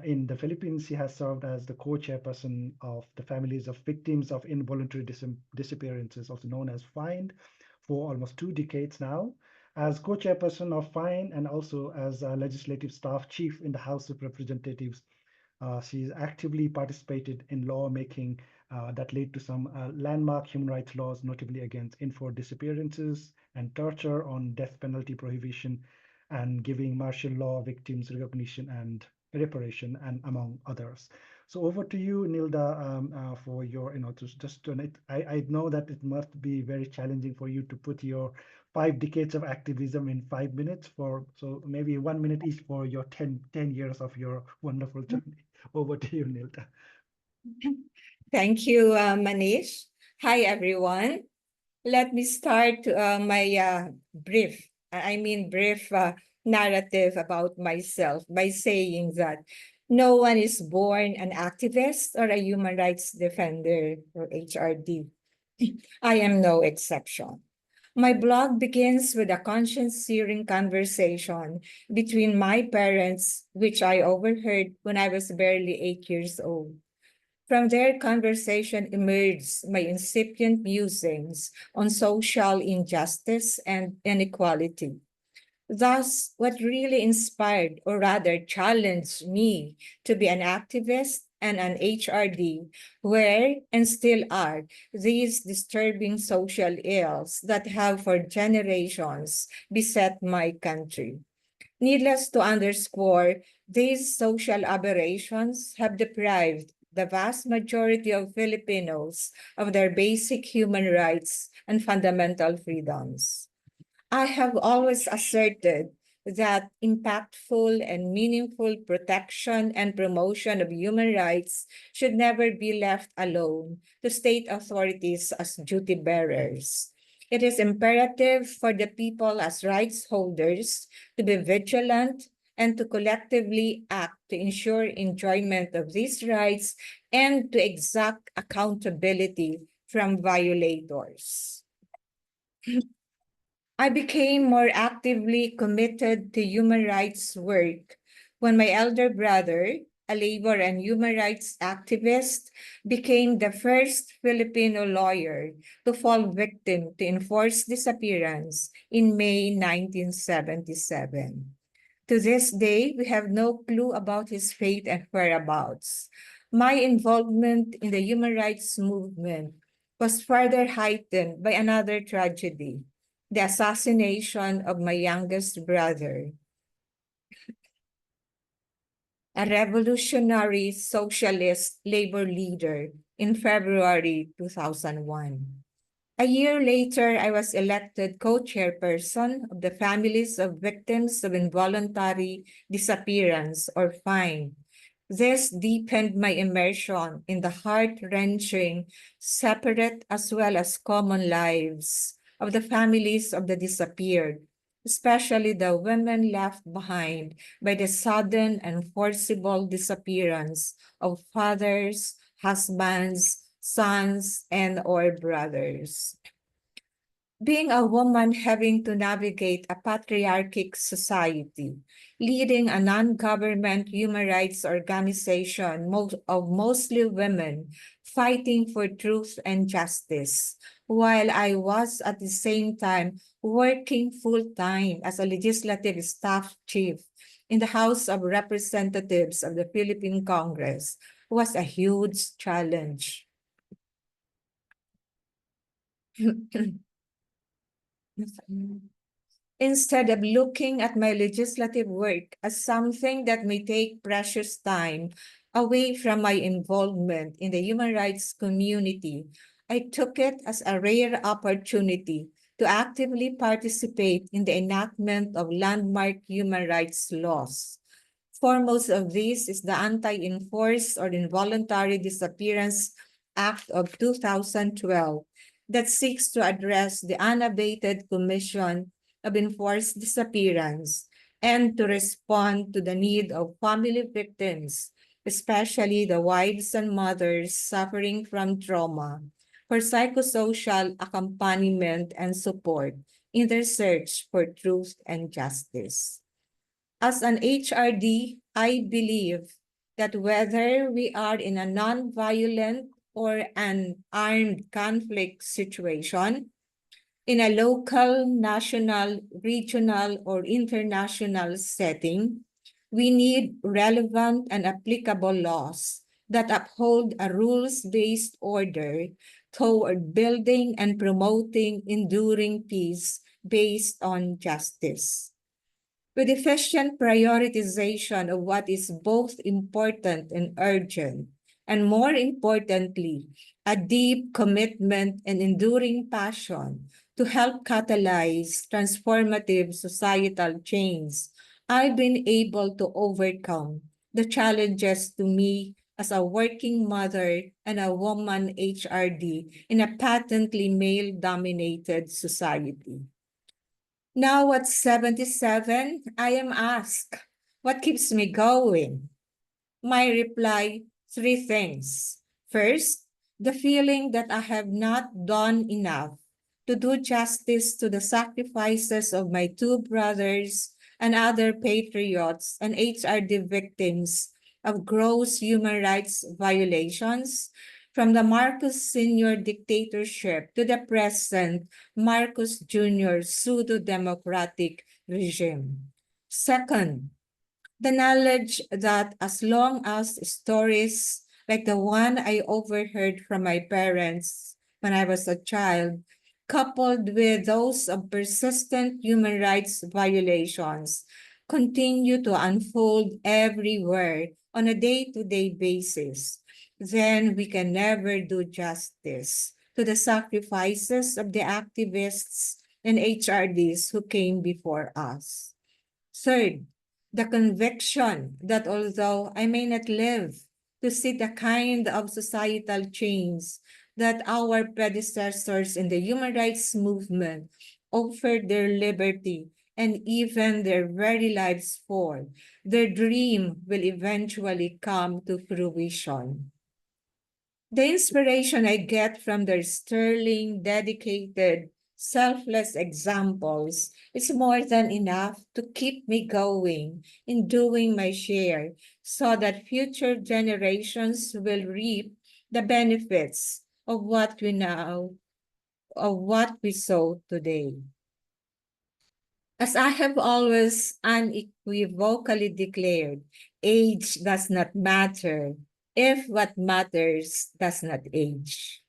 in the Philippines, she has served as the co-chairperson of the families of victims of involuntary disappearances, also known as FIND, for almost 2 decades now. As co-chairperson of FIND and also as a legislative staff chief in the House of Representatives, she's actively participated in lawmaking that led to some landmark human rights laws, notably against enforced disappearances and torture, on death penalty prohibition, and giving martial law victims recognition and reparation, and among others. So over to you, Nilda, for your, I know that it must be very challenging for you to put your 5 decades of activism in 5 minutes, so maybe 1 minute each for your 10 years of your wonderful journey. Over to you, Nilda. Thank you, Manish. Hi, everyone. Let me start my brief narrative about myself by saying that no one is born an activist or a human rights defender, or HRD. I am no exception. My blog begins with a conscience-searing conversation between my parents, which I overheard when I was barely 8 years old. From their conversation emerged my incipient musings on social injustice and inequality. Thus, what really inspired, or rather challenged me to be an activist and an HRD were and still are these disturbing social ills that have for generations beset my country. Needless to underscore, these social aberrations have deprived the vast majority of Filipinos of their basic human rights and fundamental freedoms. I have always asserted that impactful and meaningful protection and promotion of human rights should never be left alone to state authorities as duty bearers. It is imperative for the people as rights holders to be vigilant and to collectively act to ensure enjoyment of these rights and to exact accountability from violators. I became more actively committed to human rights work when my elder brother, a labor and human rights activist, became the first Filipino lawyer to fall victim to enforced disappearance in May 1977. To this day, we have no clue about his fate and whereabouts. My involvement in the human rights movement was further heightened by another tragedy, the assassination of my youngest brother, a revolutionary socialist labor leader, in February 2001. A year later, I was elected co-chairperson of the Families of Victims of Involuntary Disappearance, or FIND. This deepened my immersion in the heart-wrenching, separate as well as common lives of the families of the disappeared, especially the women left behind by the sudden and forcible disappearance of fathers, husbands, sons, and or brothers. Being a woman having to navigate a patriarchic society, leading a non-government human rights organization of mostly women fighting for truth and justice, while I was at the same time working full-time as a legislative staff chief in the House of Representatives of the Philippine Congress, was a huge challenge. Instead of looking at my legislative work as something that may take precious time away from my involvement in the human rights community, I took it as a rare opportunity to actively participate in the enactment of landmark human rights laws. Foremost of these is the Anti-Enforced or Involuntary Disappearance Act of 2012 that seeks to address the unabated commission of enforced disappearance and to respond to the need of family victims, especially the wives and mothers suffering from trauma, for psychosocial accompaniment and support in their search for truth and justice. As an HRD, I believe that whether we are in a non-violent or an armed conflict situation, in a local, national, regional, or international setting, we need relevant and applicable laws that uphold a rules-based order toward building and promoting enduring peace based on justice. With efficient prioritization of what is both important and urgent, and more importantly, a deep commitment and enduring passion to help catalyze transformative societal change, I've been able to overcome the challenges to me as a working mother and a woman HRD in a patently male-dominated society. Now at 77, I am asked, what keeps me going? My reply, three things. First, the feeling that I have not done enough to do justice to the sacrifices of my two brothers and other patriots and HRD victims of gross human rights violations, from the Marcos Sr. dictatorship to the present Marcos Jr. pseudo-democratic regime. Second, the knowledge that as long as stories like the one I overheard from my parents when I was a child, coupled with those of persistent human rights violations, continue to unfold everywhere on a day-to-day basis, then we can never do justice to the sacrifices of the activists and HRDs who came before us. Third, the conviction that although I may not live to see the kind of societal change that our predecessors in the human rights movement offered their liberty and even their very lives for, their dream will eventually come to fruition. The inspiration I get from their sterling, dedicated, selfless examples is more than enough to keep me going in doing my share so that future generations will reap the benefits of what we sow today. As I have always unequivocally declared, age does not matter if what matters does not age.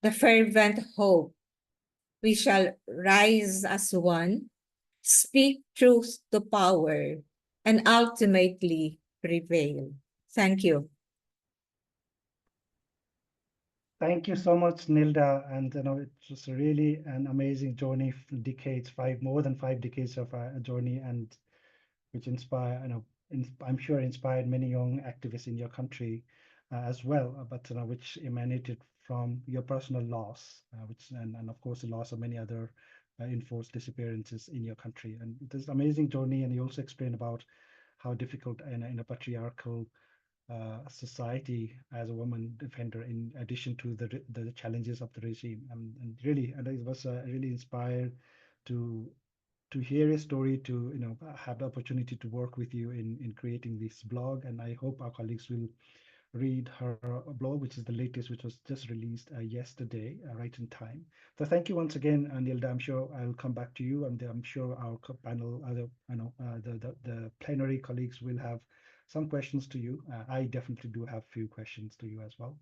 The fervent hope we shall rise as one, speak truth to power, and ultimately prevail. Thank you. Thank you so much, Nilda. And it was really an amazing journey, decades, more than 5 decades of a journey, and which inspire, I'm sure inspired many young activists in your country as well, but which emanated from your personal loss, and of course the loss of many other enforced disappearances in your country. And this amazing journey, and you also explain about how difficult in a patriarchal society as a woman defender, in addition to the challenges of the regime, and really, and it was really inspired to hear your story, to have the opportunity to work with you in creating this blog. And I hope our colleagues will read her blog, which is the latest, which was just released yesterday, right in time. So thank you once again, Nilda. I'm sure I'll come back to you, and I'm sure our panel, the plenary colleagues will have some questions to you. I definitely do have few questions to you as well.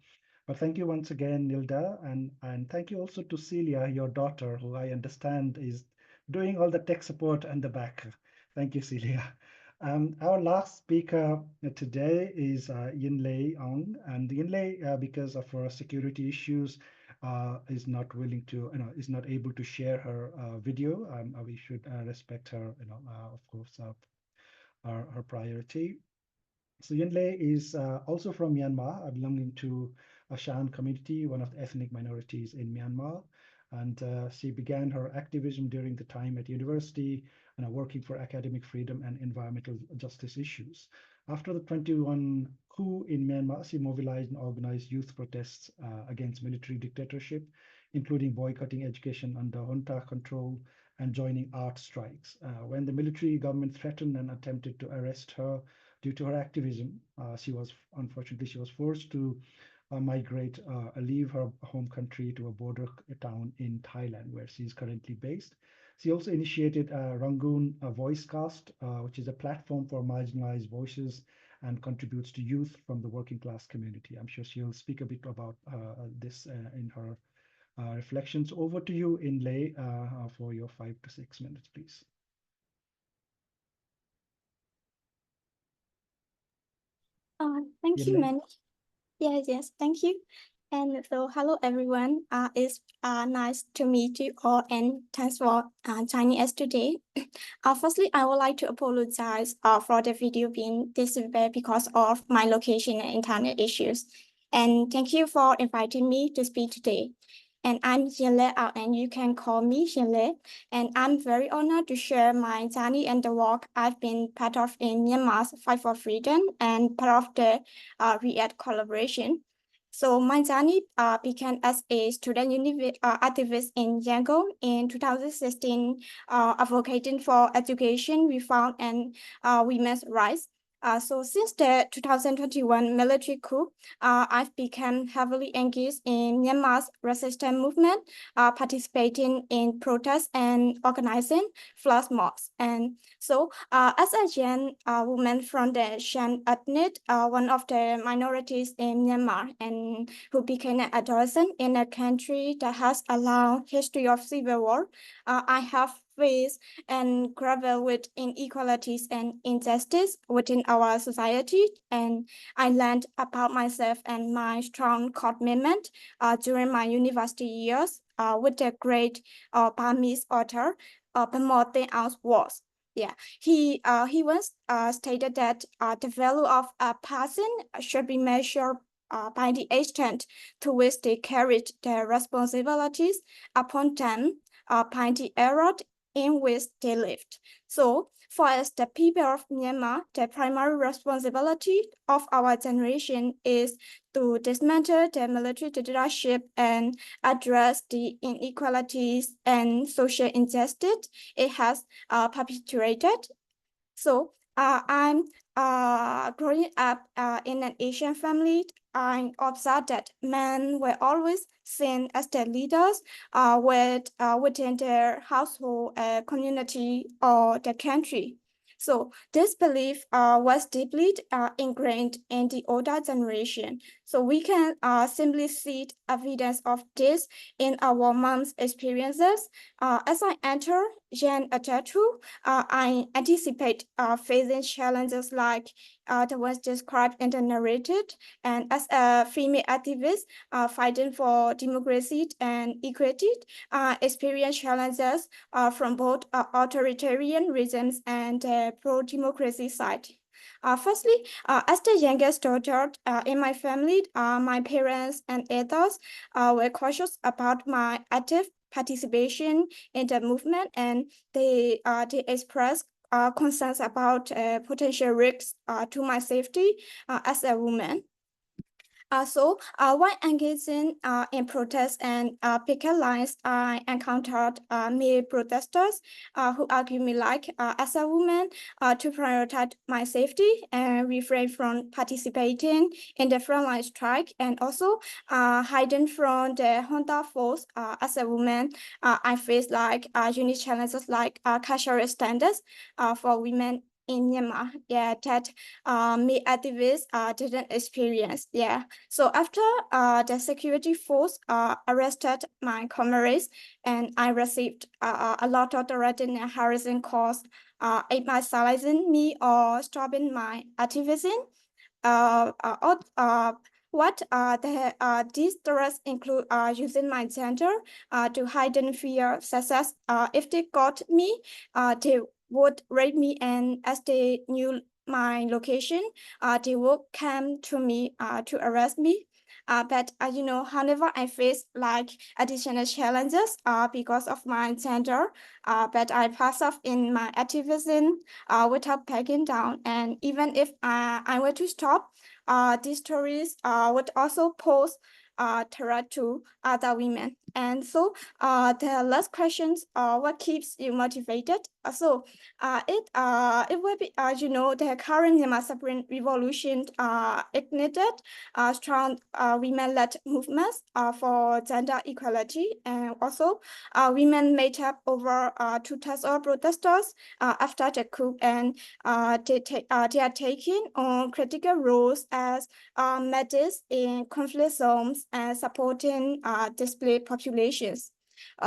But thank you once again, Nilda, and thank you also to Celia, your daughter, who I understand is doing all the tech support and the back. Thank you, Celia. Our last speaker today is Yin Lae and Yin Lae, because of her security issues, is not willing to, is not able to share her video. We should respect her, of course, her priority. So Yin Lae is also from Myanmar, belonging to a Shan community, one of the ethnic minorities in Myanmar. And she began her activism during the time at university, working for academic freedom and environmental justice issues. After the 21 coup in Myanmar, she mobilized and organized youth protests against military dictatorship, including boycotting education under junta control and joining art strikes. When the military government threatened and attempted to arrest her due to her activism, unfortunately she was forced to leave her home country to a border town in Thailand, where she is currently based. She also initiated Rangoon Voicecast, which is a platform for marginalized voices and contributes to youth from the working class community. I'm sure she'll speak a bit about this in her reflections. Over to you, Yin Lae, for your 5 to 6 minutes, please. Thank Yin you, Lae. man. Yes, thank you. And so, hello everyone. It's nice to meet you all, and thanks for joining us today. Firstly, I would like to apologize for the video being disabled because of my location and internet issues. And thank you for inviting me to speak today. And I'm Yin Lae, and you can call me Yin Lae. And I'm very honored to share my journey and the work I've been part of in Myanmar's fight for freedom and part of the REACT collaboration. So my journey began as a student activist in Yangon in 2016, advocating for education, reform, and women's rights. So since the 2021 military coup, I've become heavily engaged in Myanmar's resistance movement, participating in protests and organizing flash mobs. And so as a young woman from the Shan ethnic, one of the minorities in Myanmar, and who became an adolescent in a country that has a long history of civil war, I have faced and grappled with inequalities and injustice within our society. And I learned about myself and my strong commitment during my university years with the great Burmese author Pamote Wars. Yeah, he once stated that the value of a person should be measured by the extent to which they carried their responsibilities upon them, by the era in which they lived. So For us, the people of Myanmar, the primary responsibility of our generation is to dismantle the military dictatorship and address the inequalities and social injustice it has perpetuated. So I'm growing up in an Asian family. I observed that men were always seen as the leaders within their household, community, or the country. So this belief was deeply ingrained in the older generation. So we can simply see evidence of this in our mom's experiences. As I enter young adulthood, I anticipate facing challenges like the ones described in the narrative. And as a female activist fighting for democracy and equity, experience challenges from both authoritarian regimes and pro-democracy side. Firstly, as the youngest daughter in my family, my parents and others were cautious about my active participation in the movement, and they expressed concerns about potential risks to my safety as a woman. While engaging in protests and picket lines, I encountered male protesters who argued me like, as a woman, to prioritize my safety and refrain from participating in the frontline strike, and also hiding from the junta force. As a woman, I faced like unique challenges like cultural standards for women in Myanmar, yeah, that me activists didn't experience, yeah. So after the security force arrested my comrades, and I received a lot of threatening and harassing calls, silencing me or stopping my activism. Uh, uh, uh, these threats include using my gender to hide in fear, such as if they got me, they would rape me, and as they knew my location, they would come to me to arrest me. But you know, however, I face like additional challenges because of my gender. But I pass off in my activism without backing down. And even if I were to stop, these stories would also pose threat to other women. And so the last questions, what keeps you motivated? It will be, you know, the current Myanmar Supreme Revolution ignited strong women-led movements for gender equality, and also women made up over 2,000 protesters after the coup, and they are taking on critical roles as medics in conflict zones and supporting displaced populations.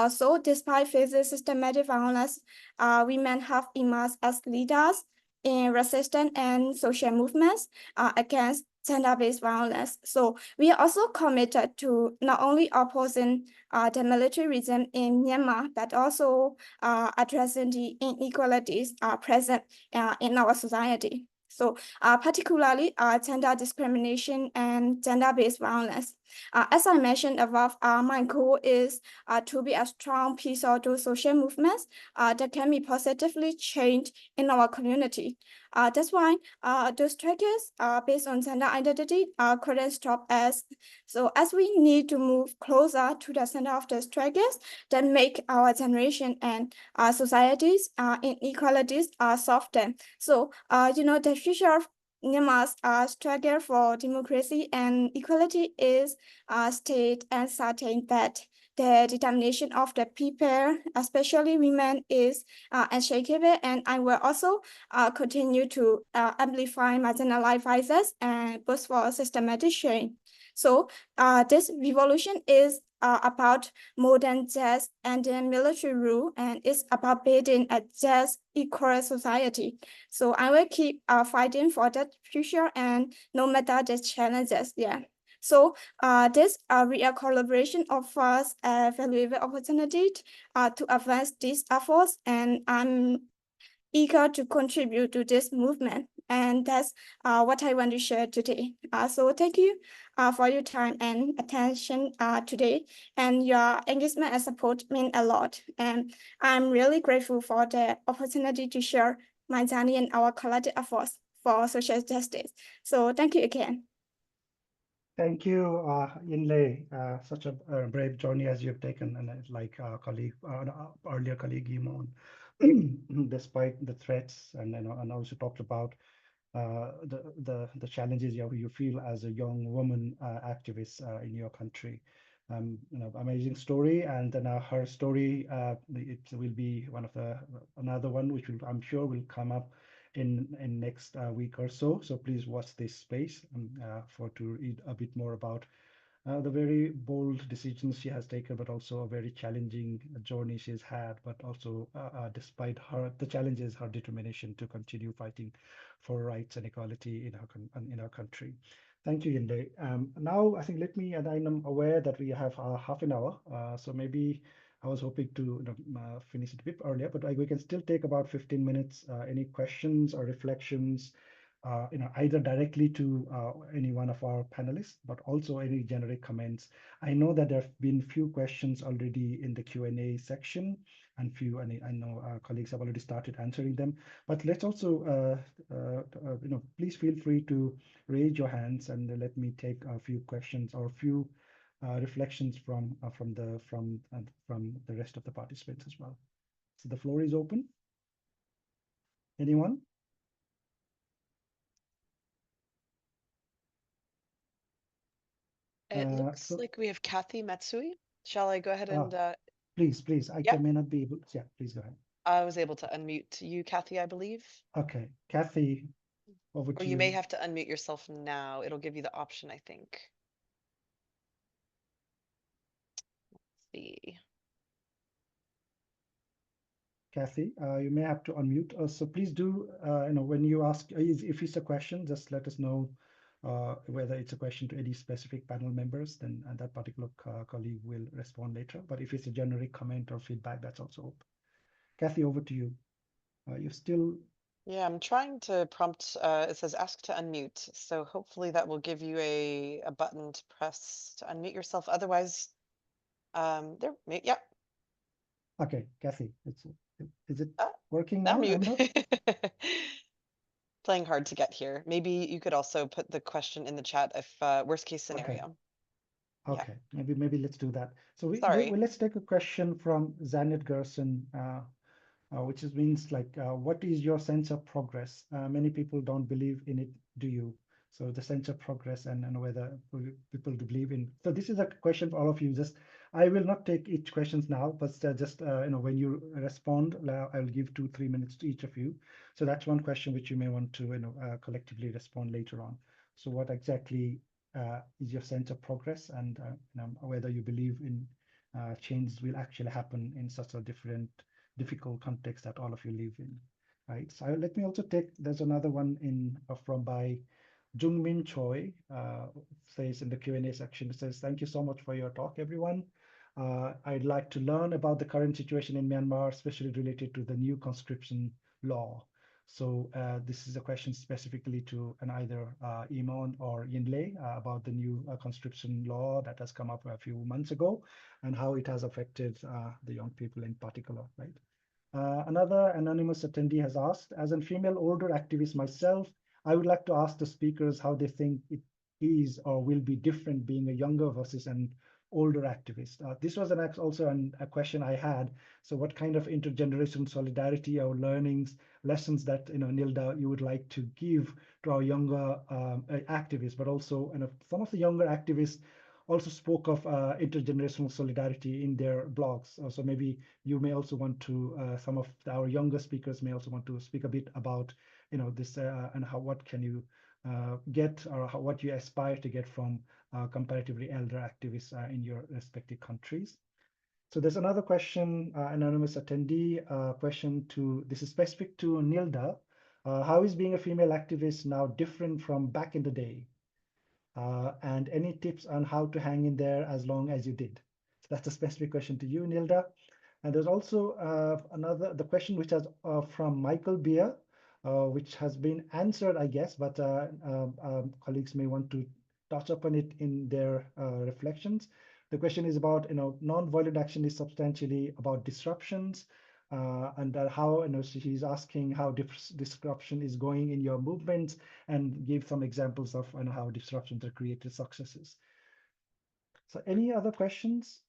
So despite facing systematic violence, women have emerged as leaders in resistance and social movements against gender-based violence. So we are also committed to not only opposing the military regime in Myanmar, but also addressing the inequalities present in our society. So particularly gender discrimination and gender-based violence. As I mentioned above, my goal is to be a strong piece of those social movements that can be positively changed in our community. That's why those struggles based on gender identity couldn't stop us. So as we need to move closer to the center of the struggles that make our generation and societies inequalities soften. So you know, the future of Myanmar's struggle for democracy and equality is state and certain that the determination of the people, especially women, is unshakable, and I will also continue to amplify marginalized voices and push for systematic change. So this revolution is about more than just ending military rule, and it's about building a just equal society. So I will keep fighting for that future, and no matter the challenges, yeah. So this real collaboration offers a valuable opportunity to advance these efforts, and I'm eager to contribute to this movement. And that's what I want to share today. So thank you for your time and attention today. And your engagement and support mean a lot. And I'm really grateful for the opportunity to share my journey and our collective efforts for social justice. So thank you again. Thank you, Yin Lae. Such a brave journey as you've taken, and like colleague, earlier colleague Imon, despite the threats, and and also talked about the challenges you feel as a young woman activist in your country. Amazing story, and then her story, it will be one of the another one which will, I'm sure, will come up in next week or so. So please watch this space for to read a bit more about the very bold decisions she has taken, but also a very challenging journey she's had. But also, despite the challenges, her determination to continue fighting for rights and equality in our country. Thank you, Yinde. Now, I think and I'm aware that we have half an hour, so maybe I was hoping to finish it a bit earlier, but we can still take about 15 minutes. Any questions or reflections? Either directly to any one of our panelists, but also any generic comments. I know that there have been few questions already in the Q&A section, and I know our colleagues have already started answering them. But let's also, please feel free to raise your hands and let me take a few questions or a few reflections from the rest of the participants as well. So the floor is open. Anyone? It looks like we have Kathy Matsui. Shall I go ahead and please, yeah. may not be able to. Yeah, please go ahead. I was able to unmute you, Kathy, I believe. Okay, Kathy, over to Or you. you may have to unmute yourself now. It'll give you the option, I think. Let's see. Kathy, you may have to unmute. So please do, when you ask, if it's a question, just let us know whether it's a question to any specific panel members, then that particular colleague will respond later. But if it's a generic comment or feedback, that's also open. Kathy, over to you. You're still. Yeah, I'm trying to prompt, it says ask to unmute. So hopefully that will give you a button to press to unmute yourself. Otherwise, yeah. Okay, Kathy, is it working now, Unmute. Amber? Playing hard to get here. Maybe you could also put the question in the chat if worst case scenario. Okay, maybe let's do that. So Sorry. let's take a question from Zanet Gerson, which means like, what is your sense of progress? Many people don't believe in it, do you? So the sense of progress and whether people believe in. So this is a question for all of you. I will not take each questions now, but just when you respond, I'll give 2-3 minutes to each of you. So that's one question which you may want to collectively respond later on. So what exactly is your sense of progress, and whether you believe in change will actually happen in such a difficult context that all of you live in, right? So let me also there's another one by Jungmin Choi, says in the Q&A section, it says, thank you so much for your talk, everyone. I'd like to learn about the current situation in Myanmar, especially related to the new conscription law. So this is a question specifically to either Imon or Yin Lae about the new conscription law that has come up a few months ago and how it has affected the young people in particular, right? Another anonymous attendee has asked, as a female older activist myself, I would like to ask the speakers how they think it is or will be different being a younger versus an older activist. This was also a question I had. So what kind of intergenerational solidarity or lessons that, Nilda, you would like to give to our younger activists, but also some of the younger activists also spoke of intergenerational solidarity in their blogs. So maybe you may also want to, some of our younger speakers may also want to speak a bit about, this and what can you get, or what you aspire to get from comparatively elder activists in your respective countries. So there's another question, anonymous attendee, this is specific to Nilda. How is being a female activist now different from back in the day? And any tips on how to hang in there as long as you did? So that's a specific question to you, Nilda. And there's also the question which has from Michael Beer, which has been answered, I guess, but colleagues may want to touch upon it in their reflections. The question is about, non-violent action is substantially about disruptions. and how, she's asking how disruption is going in your movements, and give some examples of how disruptions are created successes. So any other questions?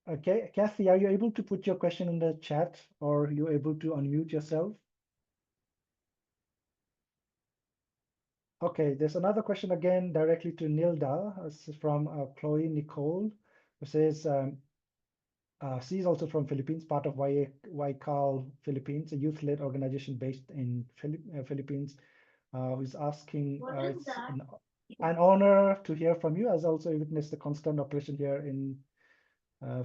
Okay, Kathy, are you able to put your question in the chat, or are you able to unmute yourself? Okay, there's another question again directly to Nilda. This is from Chloe Nicole, who says she's also from Philippines, part of YCAL Philippines, a youth-led organization based in Philippines, who's asking, it's an honor to hear from you, as also witnessed the constant operation here in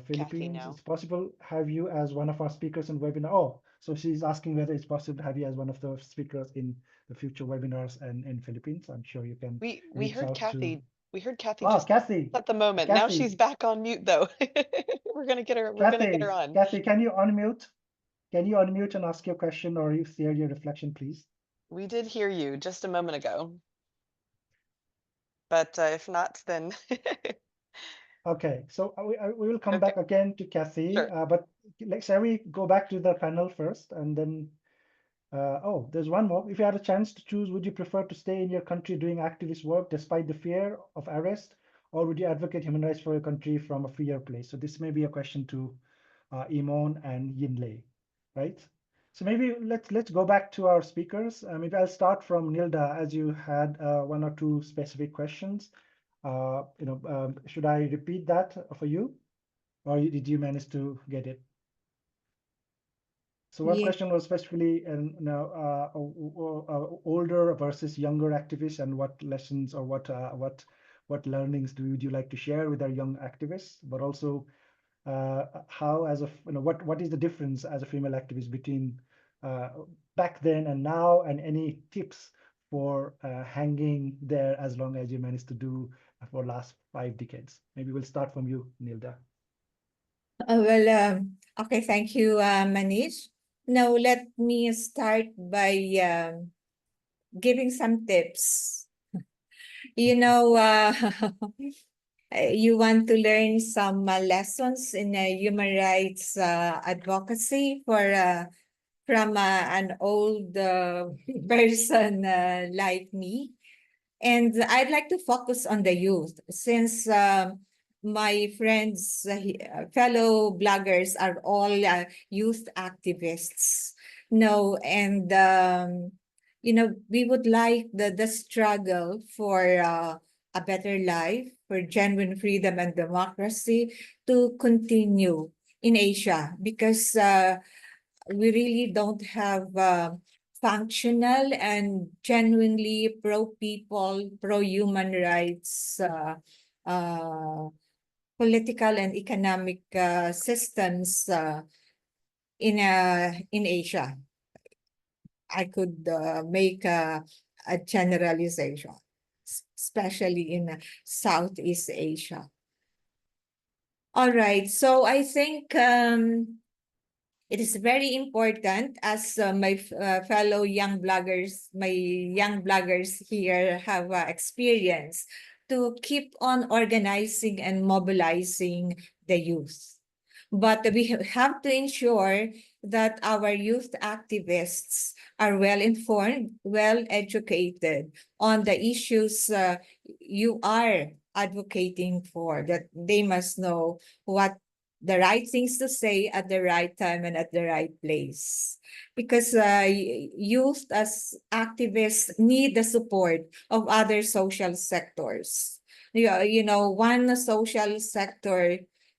Philippines. now. It's possible have you as one of our speakers in webinar. Oh, so she's asking whether it's possible to have you as one of the speakers in the future webinars and in Philippines. I'm sure you can We reach heard out Kathy. to. We heard Kathy Oh, just Kathy, at the moment. Now she's Kathy, back on mute though. We're gonna get her. We're gonna get her on. Kathy, can you unmute? Can you unmute and ask your question, or you share your reflection, please? We did hear you just a moment ago, but if not, then Okay, so we will come okay, back again to Kathy, sure. but shall we go back to the panel first, and then oh, there's one more. If you had a chance to choose, would you prefer to stay in your country doing activist work despite the fear of arrest, or would you advocate human rights for your country from a freer place? So this may be a question to Imon and Yin Lae, right? So maybe let's go back to our speakers. Maybe I'll start from Nilda, as you had one or two specific questions. Should I repeat that for you, or did you manage to get it? So one Yeah. question was specifically, older versus younger activists, and what lessons or what learnings would you like to share with our young activists? But also, how as a what is the difference as a female activist between back then and now, and any tips for hanging there as long as you managed to do for last 5 decades? Maybe we'll start from you, Nilda. Okay, thank you, Manish. Now, let me start by giving some tips. You know, you want to learn some lessons in human rights advocacy from an old person like me. And I'd like to focus on the youth, since my friends, fellow bloggers are all youth activists. No, and we would like the struggle for a better life, for genuine freedom and democracy to continue in Asia, because we really don't have functional and genuinely pro-people, pro-human rights political and economic systems in Asia. I could make a generalization, especially in Southeast Asia. All right, so I think it is very important, as my fellow young bloggers, here have experienced, to keep on organizing and mobilizing the youth. But we have to ensure that our youth activists are well informed, well educated on the issues you are advocating for, that they must know what the right things to say at the right time and at the right place. Because youth as activists need the support of other social sectors. One social sector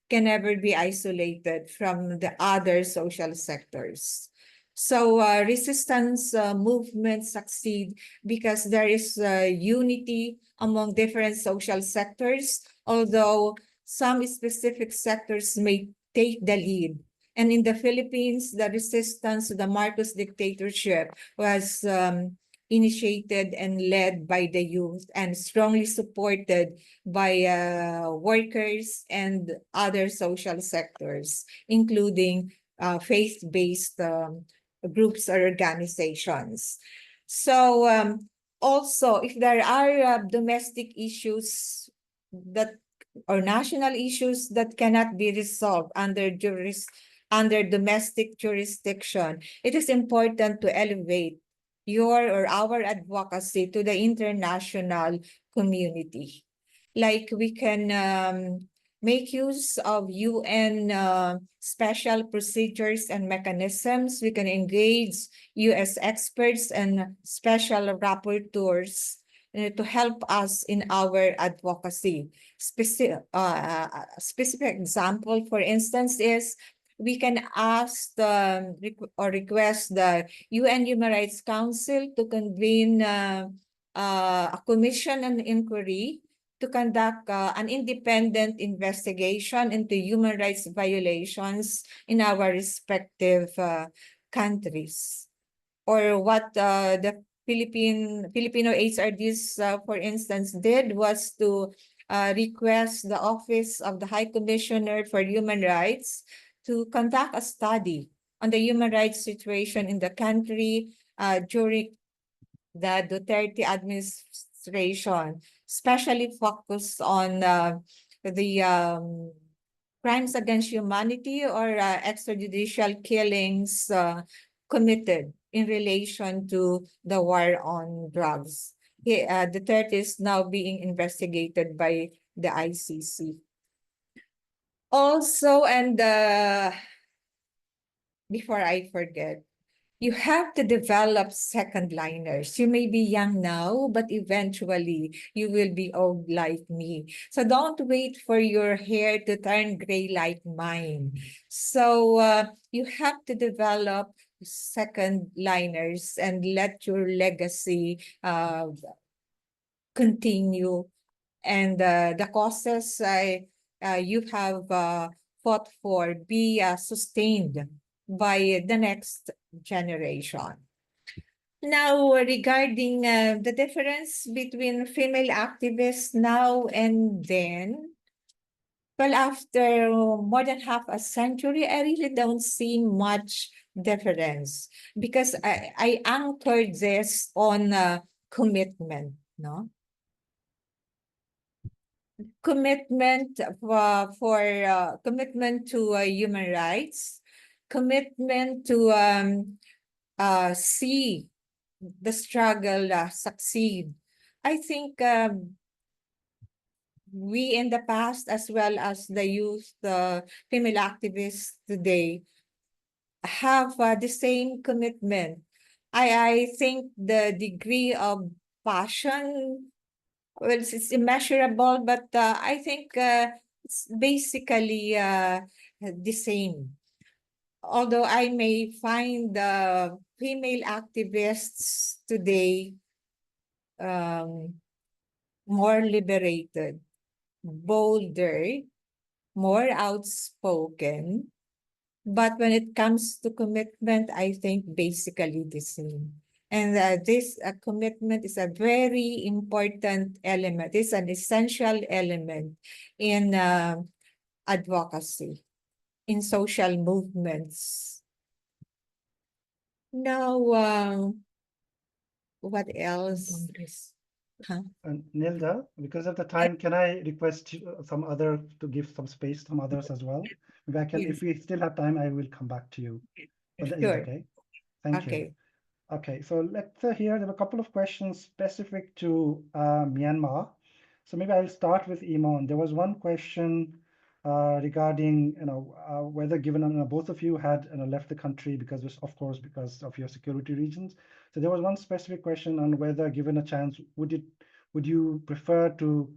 can never be isolated from the other social sectors. So resistance movements succeed because there is unity among different social sectors, although some specific sectors may take the lead. And in the Philippines, the resistance to the Marcos dictatorship was initiated and led by the youth and strongly supported by workers and other social sectors, including faith-based groups or organizations. So also, if there are domestic issues that or national issues that cannot be resolved under domestic jurisdiction, it is important to elevate your or our advocacy to the international community. Like we can make use of UN special procedures and mechanisms. We can engage US experts and special rapporteurs to help us in our advocacy. Specific example, for instance, is we can ask or request the UN Human Rights Council to convene a commission and inquiry to conduct an independent investigation into human rights violations in our respective countries. Or what the Filipino HRDs, for instance, did was to request the Office of the High Commissioner for Human Rights to conduct a study on the human rights situation in the country during the Duterte administration, especially focused on the crimes against humanity or extrajudicial killings committed in relation to the war on drugs. Duterte is now being investigated by the ICC. Also, and before I forget, you have to develop second liners. You may be young now, but eventually you will be old like me. So don't wait for your hair to turn gray like mine. So you have to develop second liners and let your legacy continue. And the causes you have fought for be sustained by the next generation. Now, regarding the difference between female activists now and then, well, after more than half a century, I really don't see much difference because I anchored this on commitment, no? Commitment for commitment to human rights, commitment to see the struggle succeed. I think we in the past, as well as the youth, the female activists today, have the same commitment. I think the degree of passion, well, it's immeasurable, but I think it's basically the same. Although I may find the female activists today more liberated, bolder, more outspoken. But when it comes to commitment, I think basically the same. And this commitment is a very important element. It's an essential element in advocacy, in social movements. Now, what else? Huh? Nilda, because of the time, can I request some other to give some space, some others as well? Maybe I can, if we still have time, I will come back to you. But that is Sure. okay. Thank you. Okay. Okay, so let's hear, there were a couple of questions specific to Myanmar. So maybe I'll start with Imon. There was one question regarding, whether given, both of you had left the country because, of course, because of your security reasons. So there was one specific question on whether, given a chance, would you prefer to,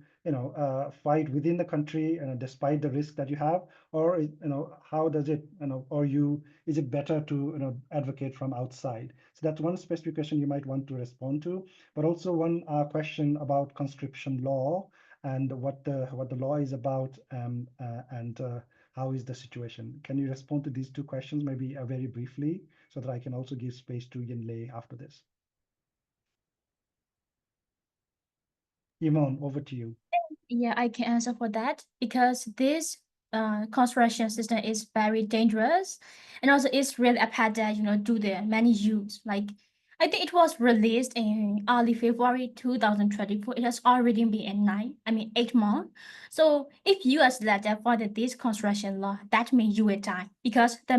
fight within the country, despite the risk that you have, or how does it, is it better to advocate from outside? So that's one specific question you might want to respond to, but also one question about conscription law and what the law is about, and how is the situation. Can you respond to these two questions, maybe very briefly, so that I can also give space to Yin Lae after this? Imon, over to you. Yeah, I can answer for that because this construction system is very dangerous, and also it's really a path that do the many use. Like I think it was released in early February 2024. It has already been 8 months. So if you are selected for this construction law, that means you will die because the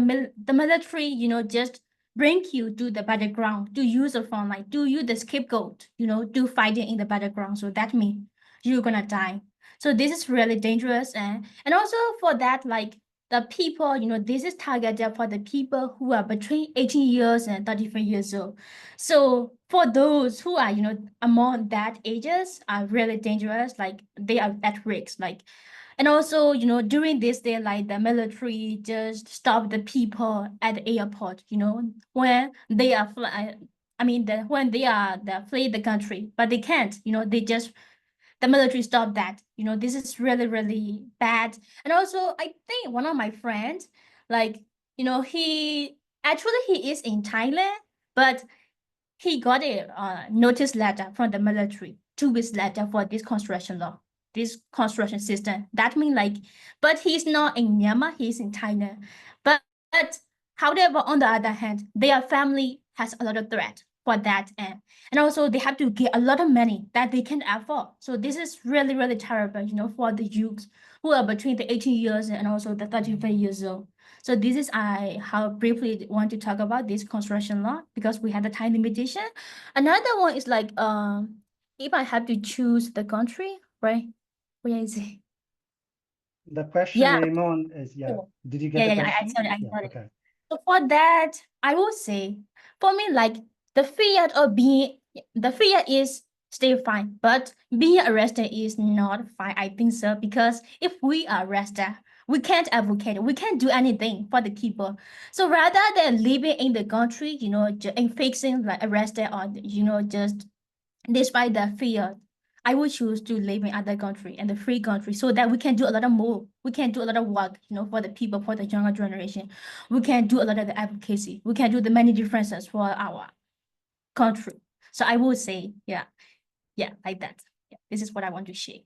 military, just bring you to the battleground to use the front line, to use the scapegoat, to fighting in the battleground. So that means you're gonna die. So this is really dangerous, and also for that, like the people, this is targeted for the people who are between 18 years and 35 years old. So for those who are, among that ages are really dangerous, like they are at risk, like, and also, during this day, like the military just stop the people at the airport, when they are when they are flee the country, but they can't, they just the military stopped that. This is really, really bad. And also, I think one of my friends, like, he is in Thailand, but he got a notice letter from the military 2 weeks later for this construction law, this construction system. That means like, but he's not in Myanmar, he's in Thailand. But however, on the other hand, their family has a lot of threat for that, and also they have to get a lot of money that they can't afford. So this is really, really terrible, for the youth who are between the 18 years and also the 35 years old. So this is I how briefly want to talk about this construction law because we had a time limitation. Another one is like if I have to choose the country, right? Where is it? The question, Yeah. Raymond, is Did you get the I question? got it. I Yeah, got it. okay. So for that, I will say, for me, like the fear is still fine, but being arrested is not fine. I think so because if we are arrested, we can't advocate, we can't do anything for the people. So rather than living in the country, and facing like arrested or just despite the fear, I would choose to live in other country and the free country so that we can do a lot of more. We can do a lot of work, for the people, for the younger generation. We can do a lot of the advocacy. We can do the many differences for our country. So I would say, yeah, like that. Yeah, this is what I want to share.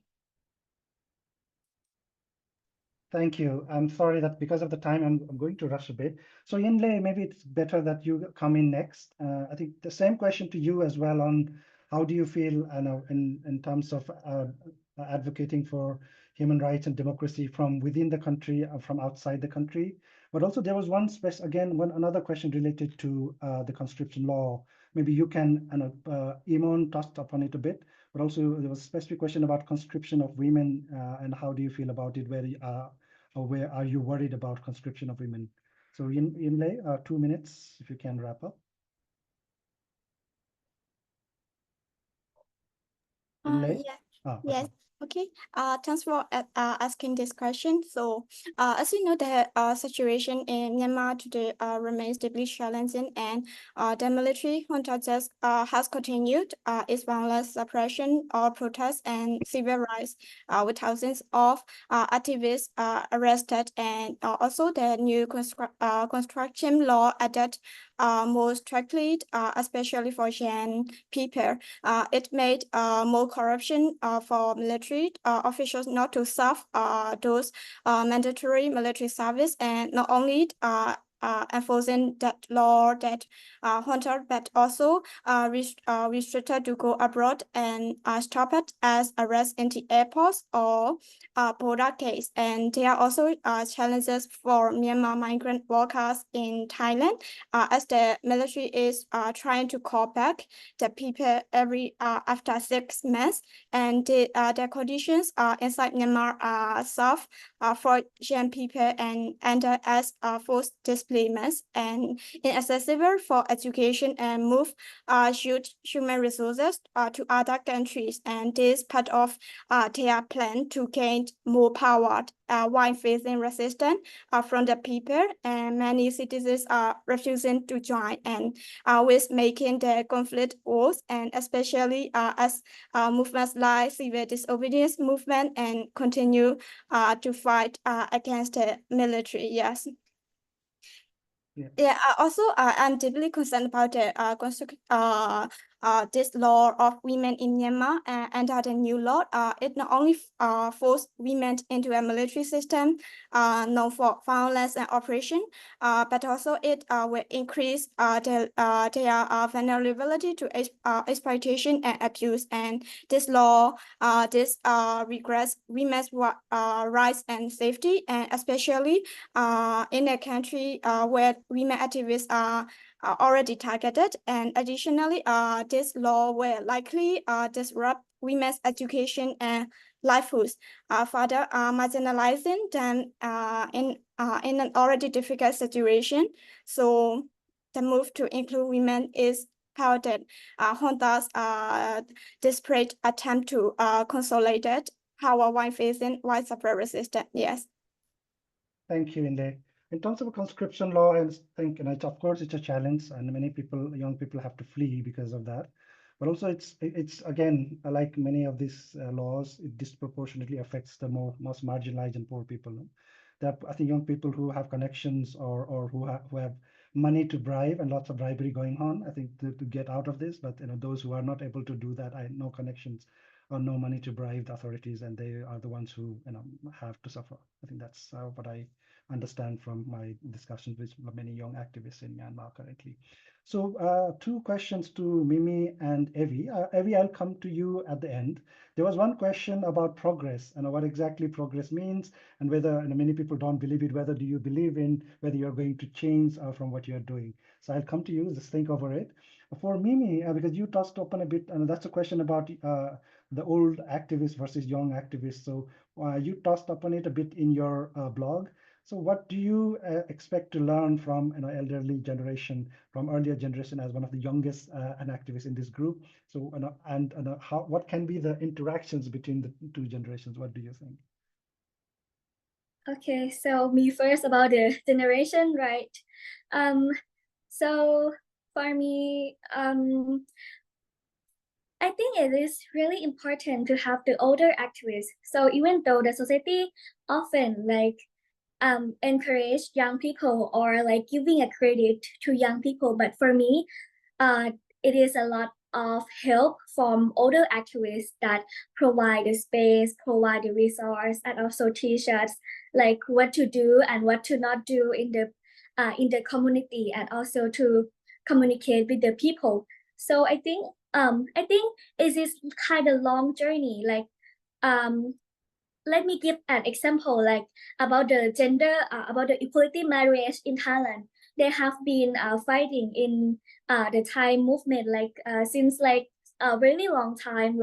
Thank you. I'm sorry that because of the time, I'm going to rush a bit. So Yin Lae, maybe it's better that you come in next. I think the same question to you as well on how do you feel, in terms of advocating for human rights and democracy from within the country, from outside the country. But also there was another question related to the conscription law. Maybe you can, Imon touched upon it a bit, but also there was a specific question about conscription of women, and how do you feel about it? Where are you worried about conscription of women? So Yin Lae, 2 minutes, if you can wrap up. Yin Lae? Yes. Okay. Okay. Thanks for asking this question. So, as we know, the situation in Myanmar today remains deeply challenging, and the military junta just has continued its violent suppression of protests and civil rights, with thousands of activists arrested, and also the new construction law added more strictly, especially for young people. It made more corruption for military officials not to serve those mandatory military service, and not only enforcing that law that hunter, but also restricted to go abroad and stop it as arrest in the airports or border case. And there are also challenges for Myanmar migrant workers in Thailand, as the military is trying to call back the people every after 6 months, and the conditions inside Myanmar are soft for young people and enter as forced displacements and inaccessible for education, and move human resources to other countries. And this part of their plan to gain more power while facing resistance from the people, and many citizens are refusing to join, and with making the conflict worse, and especially as movements like civil disobedience movement and continue to fight against the military. Yes. Yeah. Also, I'm deeply concerned about the this law of women in Myanmar under the new law, it not only forced women into a military system known for violence and oppression, but also it will increase their vulnerability to exploitation and abuse. And this law, regrets women's rights and safety, and especially in a country where women activists are already targeted. And additionally, this law will likely disrupt women's education and livelihoods, further marginalizing them in an already difficult situation. So the move to include women is heralded Honda's desperate attempt to consolidate power while facing white supremacists. Yes. Thank you, Inde. In terms of a conscription law, I think, of course, it's a challenge, and many people, young people, have to flee because of that. But also, it's again, like many of these laws, it disproportionately affects the most marginalized and poor people. There are, I think, young people who have connections or who have money to bribe, and lots of bribery going on, I think, to get out of this. But those who are not able to do that, no connections or no money to bribe the authorities, and they are the ones who have to suffer. I think that's what I understand from my discussions with many young activists in Myanmar currently. So 2 questions to Mimi and Evie. Evie, I'll come to you at the end. There was one question about progress and what exactly progress means, and whether many people don't believe it. Whether do you believe in whether you're going to change from what you're doing? So I'll come to you. Just think over it. For Mimi, because you touched upon a bit, and that's a question about the old activists versus young activists. So you touched upon it a bit in your blog. So what do you expect to learn from elderly generation, from earlier generation, as one of the youngest an activist in this group? So what can be the interactions between the 2 generations? What do you think? Okay, so me first about the generation, right? So for me, I think it is really important to have the older activists. So even though the society often encourage young people or giving a credit to young people, but for me, it is a lot of help from older activists that provide the space, provide the resource, and also teach us what to do and what to not do in the community, and also to communicate with the people. So I think it is kind of long journey. Let me give an example about the about the equality marriage in Thailand. They have been fighting in the Thai movement since a really long time,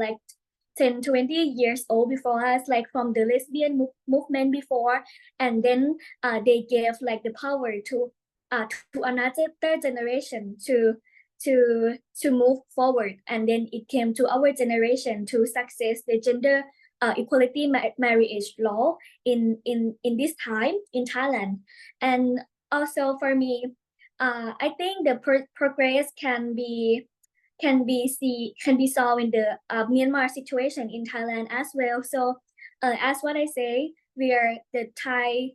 10, 20 years old before us, from the lesbian movement before, and then they gave the power to another third generation to move forward, and then it came to our generation to success the gender equality marriage law in this time in Thailand. And also for me, I think the progress can be solved in the Myanmar situation in Thailand as well. So as what I say, we are the Thai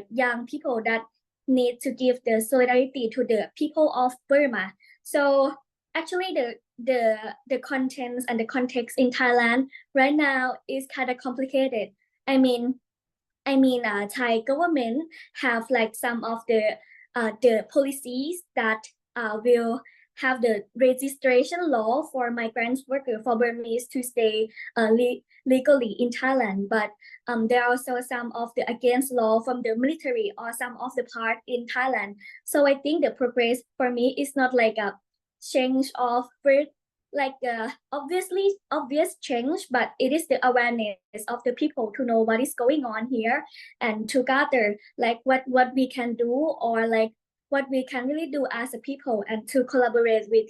young people that need to give the solidarity to the people of Burma. So actually the contents and the context in Thailand right now is kind of complicated. I mean, Thai government have some of the policies that will have the registration law for migrant workers, for Burmese to stay legally in Thailand. But there are also some of the against law from the military or some of the part in Thailand. So I think the progress for me is not a change of obvious change, but it is the awareness of the people to know what is going on here, and to gather what we can do, or what we can really do as a people, and to collaborate with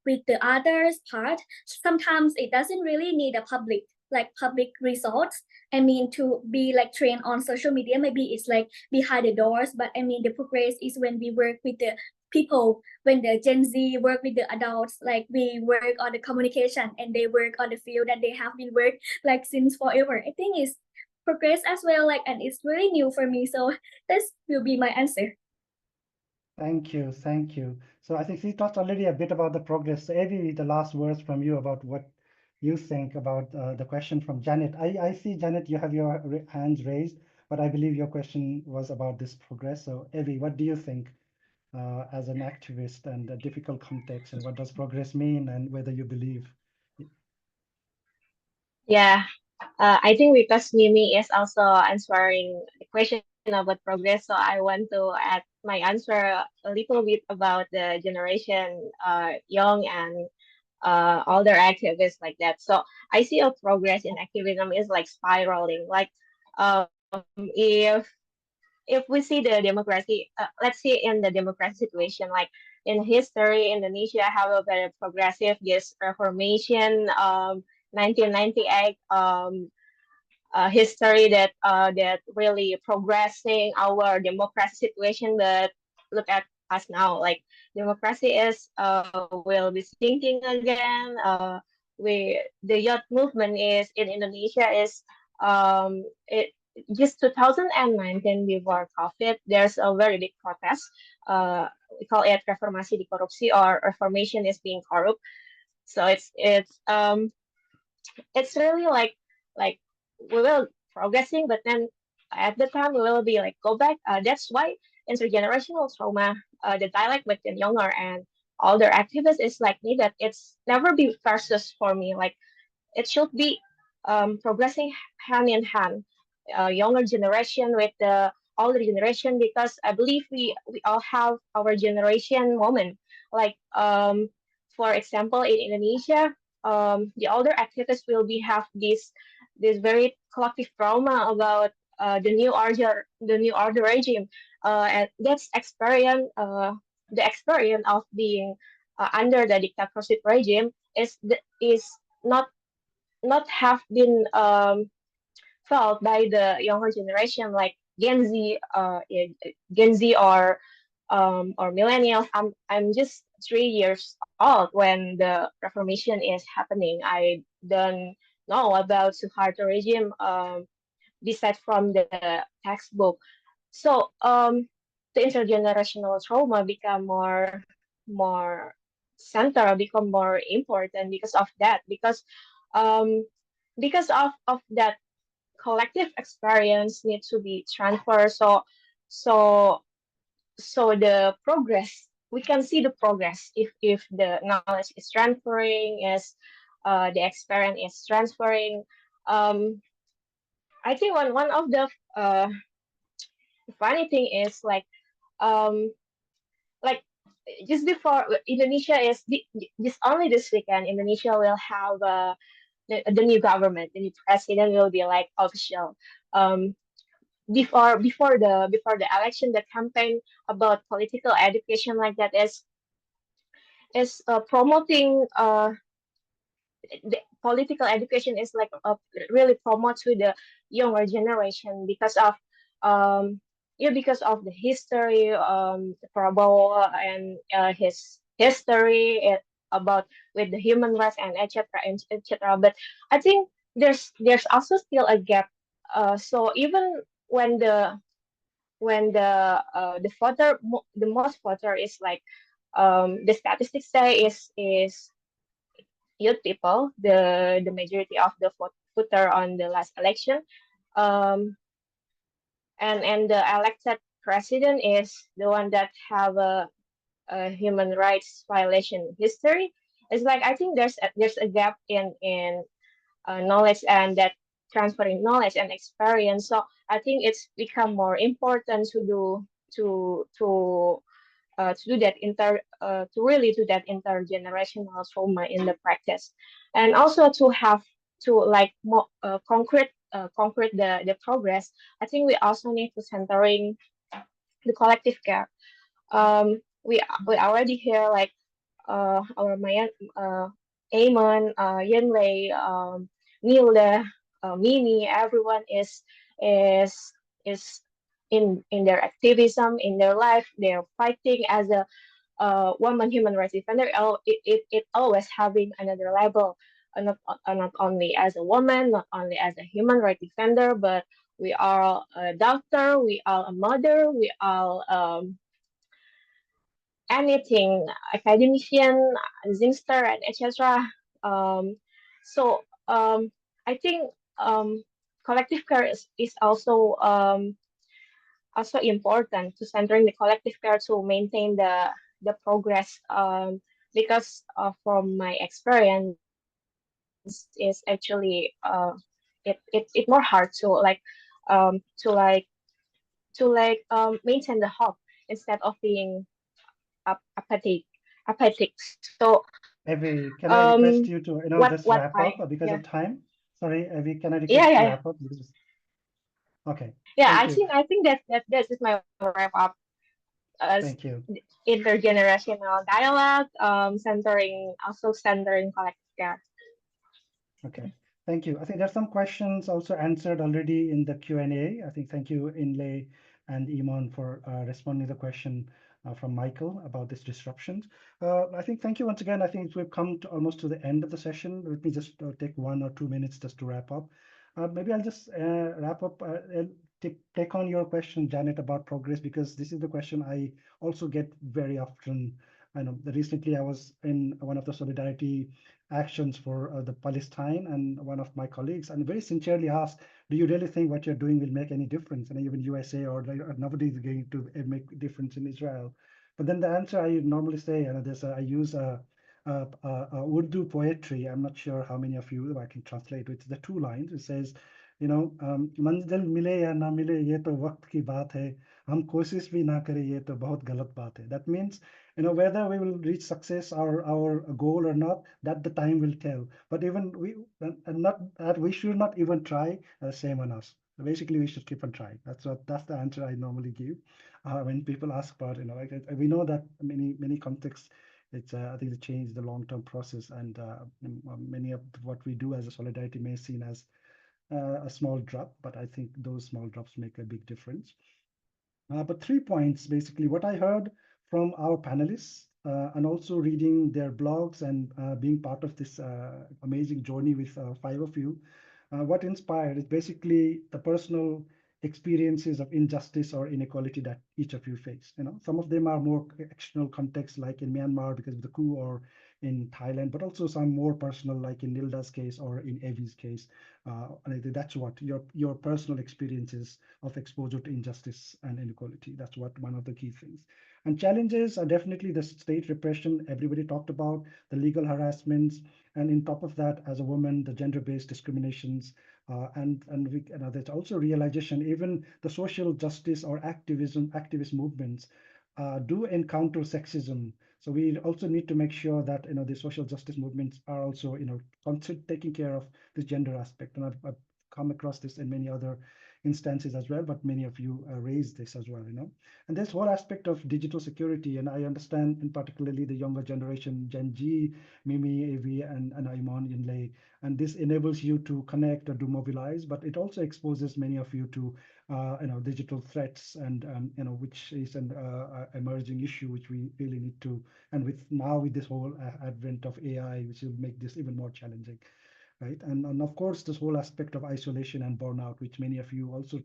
with the others part. Sometimes it doesn't really need a public resource. I mean, to be trained on social media, maybe it's behind the doors, but I mean the progress is when we work with the people, when the Gen Z work with the adults, we work on the communication and they work on the field, and they have been work since forever. I think it's progress as well, and it's really new for me. So this will be my answer. Thank you, thank you. So I think we talked already a bit about the progress. So Evie, the last words from you about what you think about the question from Janet. I see, Janet, you have your hands raised, but I believe your question was about this progress. So Evie, what do you think as an activist and a difficult context, and what does progress mean, and whether you believe? Yeah, I think because Mimi is also answering the question about progress, so I want to add my answer a little bit about the generation, young and older activists like that. So I see a progress in activism is like spiraling. Like, if we see the democracy, let's see in the democracy situation, like in history, Indonesia have a very progressive this reformation, 1998 history that really progressing our democracy situation. But look at us now, like democracy is will be sinking again. We the youth movement is in Indonesia is it just 2019 before COVID. There's a very big protest. We call it reformasi di korupsi, or reformation is being corrupt. So it's really like we will progressing, but then at the time we will be like go back. That's why intergenerational trauma, the dialect between younger and older activists is like me, that it's never be versus for me. Like it should be progressing hand in hand, younger generation with the older generation, because I believe we all have our generation moment. Like for example, in Indonesia, the older activists will be have this very collective trauma about the new order regime, and that's experience. The experience of being under the dictatorship regime is not not have been felt by the younger generation, like Gen Z or millennials. I'm just 3 years old when the reformation is happening. I don't know about Suharto regime besides from the textbook. So the intergenerational trauma become more central, become more important because of that. Um, because of that collective experience needs to be transferred. So the progress, we can see the progress if the knowledge is transferring, is the experience is transferring. Um, I think one of the funny thing is um like just before Indonesia is just only this weekend, Indonesia will have the new government, the new president will be like official. Um, before the election, the campaign about political education like that is promoting the political education is like really promotes with the younger generation because of um yeah, because of the history, Prabowo and his history about with the human rights and etc. and etc. But I think there's also still a gap. So even when the voter the most voter is like the statistics say is youth people, the majority of the voter on the last election, um, and the elected president is the one that have a human rights violation history. It's like I think there's a gap in knowledge, and that transferring knowledge and experience. So I think it's become more important to do that to really do that intergenerational trauma in the practice, and also to have to like more concrete the progress. I think we also need to centering the collective care. We already hear like our Mayan, Amon, Yin Lae, Nilda, Mimi, everyone is is in their activism, in their life. They're fighting as a woman human rights defender. It always having another level, not only as a woman, not only as a human rights defender, but we are a doctor, we are a mother, we are anything academician, Zingster, and etc. Um, so I think collective care is also important to centering the collective care to maintain the progress, because from my experience is actually it more hard um to like maintain the hope instead of being apathic. So Evie, can I request you to, what just what wrap I up because yeah of time? Sorry, Evie, can I yeah request yeah to yeah wrap up? Because, okay, yeah thank I you. think I think that is my wrap up as Thank you. intergenerational dialogue, centering collective care. Okay, thank you. I think there's some questions also answered already in the Q&A. I think thank you, Inlay and Iman, for responding to the question from Michael about this disruptions. I think thank you once again. I think we've come to almost to the end of the session. Let me just take 1 or 2 minutes just to wrap up. Maybe I'll just wrap up and take on your question, Janet, about progress, because this is the question I also get very often. I know that recently I was in one of the solidarity actions for the Palestine, and one of my colleagues and very sincerely asked, do you really think what you're doing will make any difference? And even USA or nobody is going to make a difference in Israel. But then the answer I normally say, and I use Urdu poetry. I'm not sure how many of you I can translate. It's the 2 lines. It says, मंजिल मिले या ना मिले ये तो वक्त की बात है हम कोशिश भी ना करें ये तो बहुत गलत बात है. That means, whether we will reach success or our goal or not, that the time will tell. But even we and not that we should not even try. Shame on us. Basically, we should keep on trying. That's the answer I normally give when people ask about, like we know that many contexts. It's I think it changed the long-term process, and many of what we do as a solidarity may seen as a small drop, but I think those small drops make a big difference. But 3 points, basically, what I heard from our panelists and also reading their blogs and being part of this amazing journey with 5 of you, what inspired is basically the personal experiences of injustice or inequality that each of you face. Some of them are more external contexts, like in Myanmar because of the coup, or in Thailand, but also some more personal, like in Nilda's case or in Evie's case. And I think that's what your personal experiences of exposure to injustice and inequality. That's what one of the key things. And challenges are definitely the state repression everybody talked about, the legal harassments, and in top of that, as a woman, the gender-based discriminations, and there's also realization even the social justice or activist movements do encounter sexism. So we also need to make sure that the social justice movements are also taking care of this gender aspect. And I've come across this in many other instances as well, but many of you raised this as well. And this whole aspect of digital security, and I understand in particularly the younger generation, Gen Z, Mimi, Avi, and Iman, Inlay, and this enables you to connect or to mobilize, but it also exposes many of you to digital threats, and which is an emerging issue which we really need to, and with this whole advent of AI, which will make this even more challenging, right? And of course, this whole aspect of isolation and burnout, which many of you also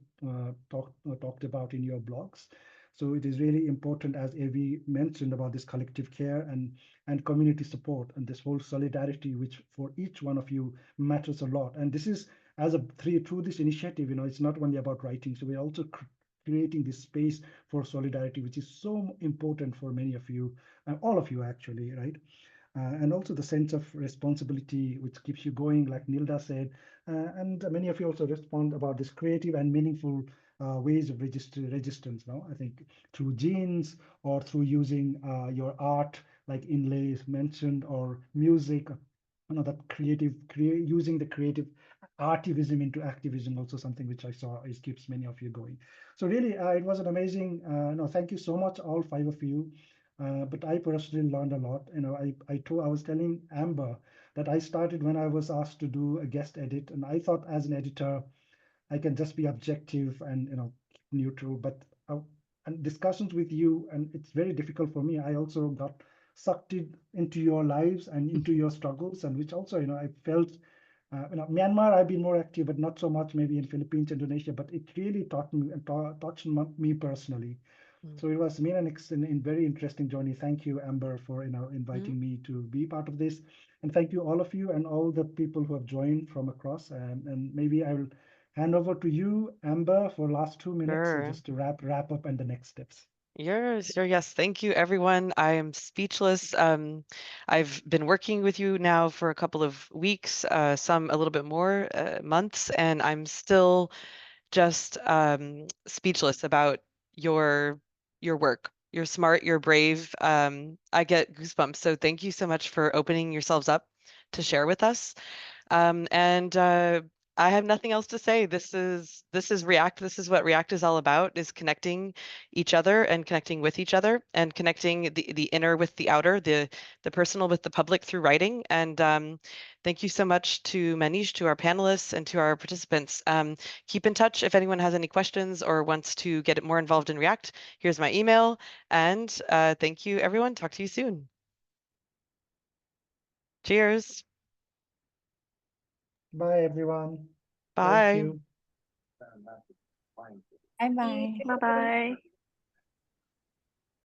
talked about in your blogs. So it is really important, as Avi mentioned, about this collective care and community support and this whole solidarity, which for each one of you matters a lot. And this is through this initiative, it's not only about writing. So we're also creating this space for solidarity, which is so important for many of you, all of you actually, right? And also the sense of responsibility, which keeps you going, like Nilda said. And many of you also respond about this creative and meaningful ways of resistance. No, I think through genes or through using your art, like inlays mentioned, or music. That using the creative artivism into activism, also something which I saw is keeps many of you going. So really, it was an amazing. No, thank you so much, all 5 of you. But I personally learned a lot. I was telling Amber that I started when I was asked to do a guest edit, and I thought as an editor I can just be objective and neutral. But and discussions with you, and it's very difficult for me. I also got sucked into your lives and into your struggles, and which also I felt. Myanmar, I've been more active, but not so much maybe in Philippines, Indonesia. But it really touched me personally. So it was been an very interesting journey. Thank you, Amber, for inviting me to be part of this, and thank you all of you and all the people who have joined from across. And maybe I will hand over to you, Amber, for last 2 minutes, Sure. just to wrap up and the next steps. Yes. Thank you, everyone. I am speechless. I've been working with you now for a couple of weeks, some a little bit more months, and I'm still just speechless about your your work. You're smart, you're brave. I get goosebumps. So thank you so much for opening yourselves up to share with us. And I have nothing else to say. This is React. This is what React is all about, is connecting each other and connecting with each other and connecting the inner with the outer, the personal with the public through writing. And thank you so much to Manish, to our panelists, and to our participants. Keep in touch if anyone has any questions or wants to get more involved in React. Here's my email. And thank you, everyone. Talk to you soon. Cheers. Bye, everyone. Thank Bye. you. Bye-bye. Bye bye.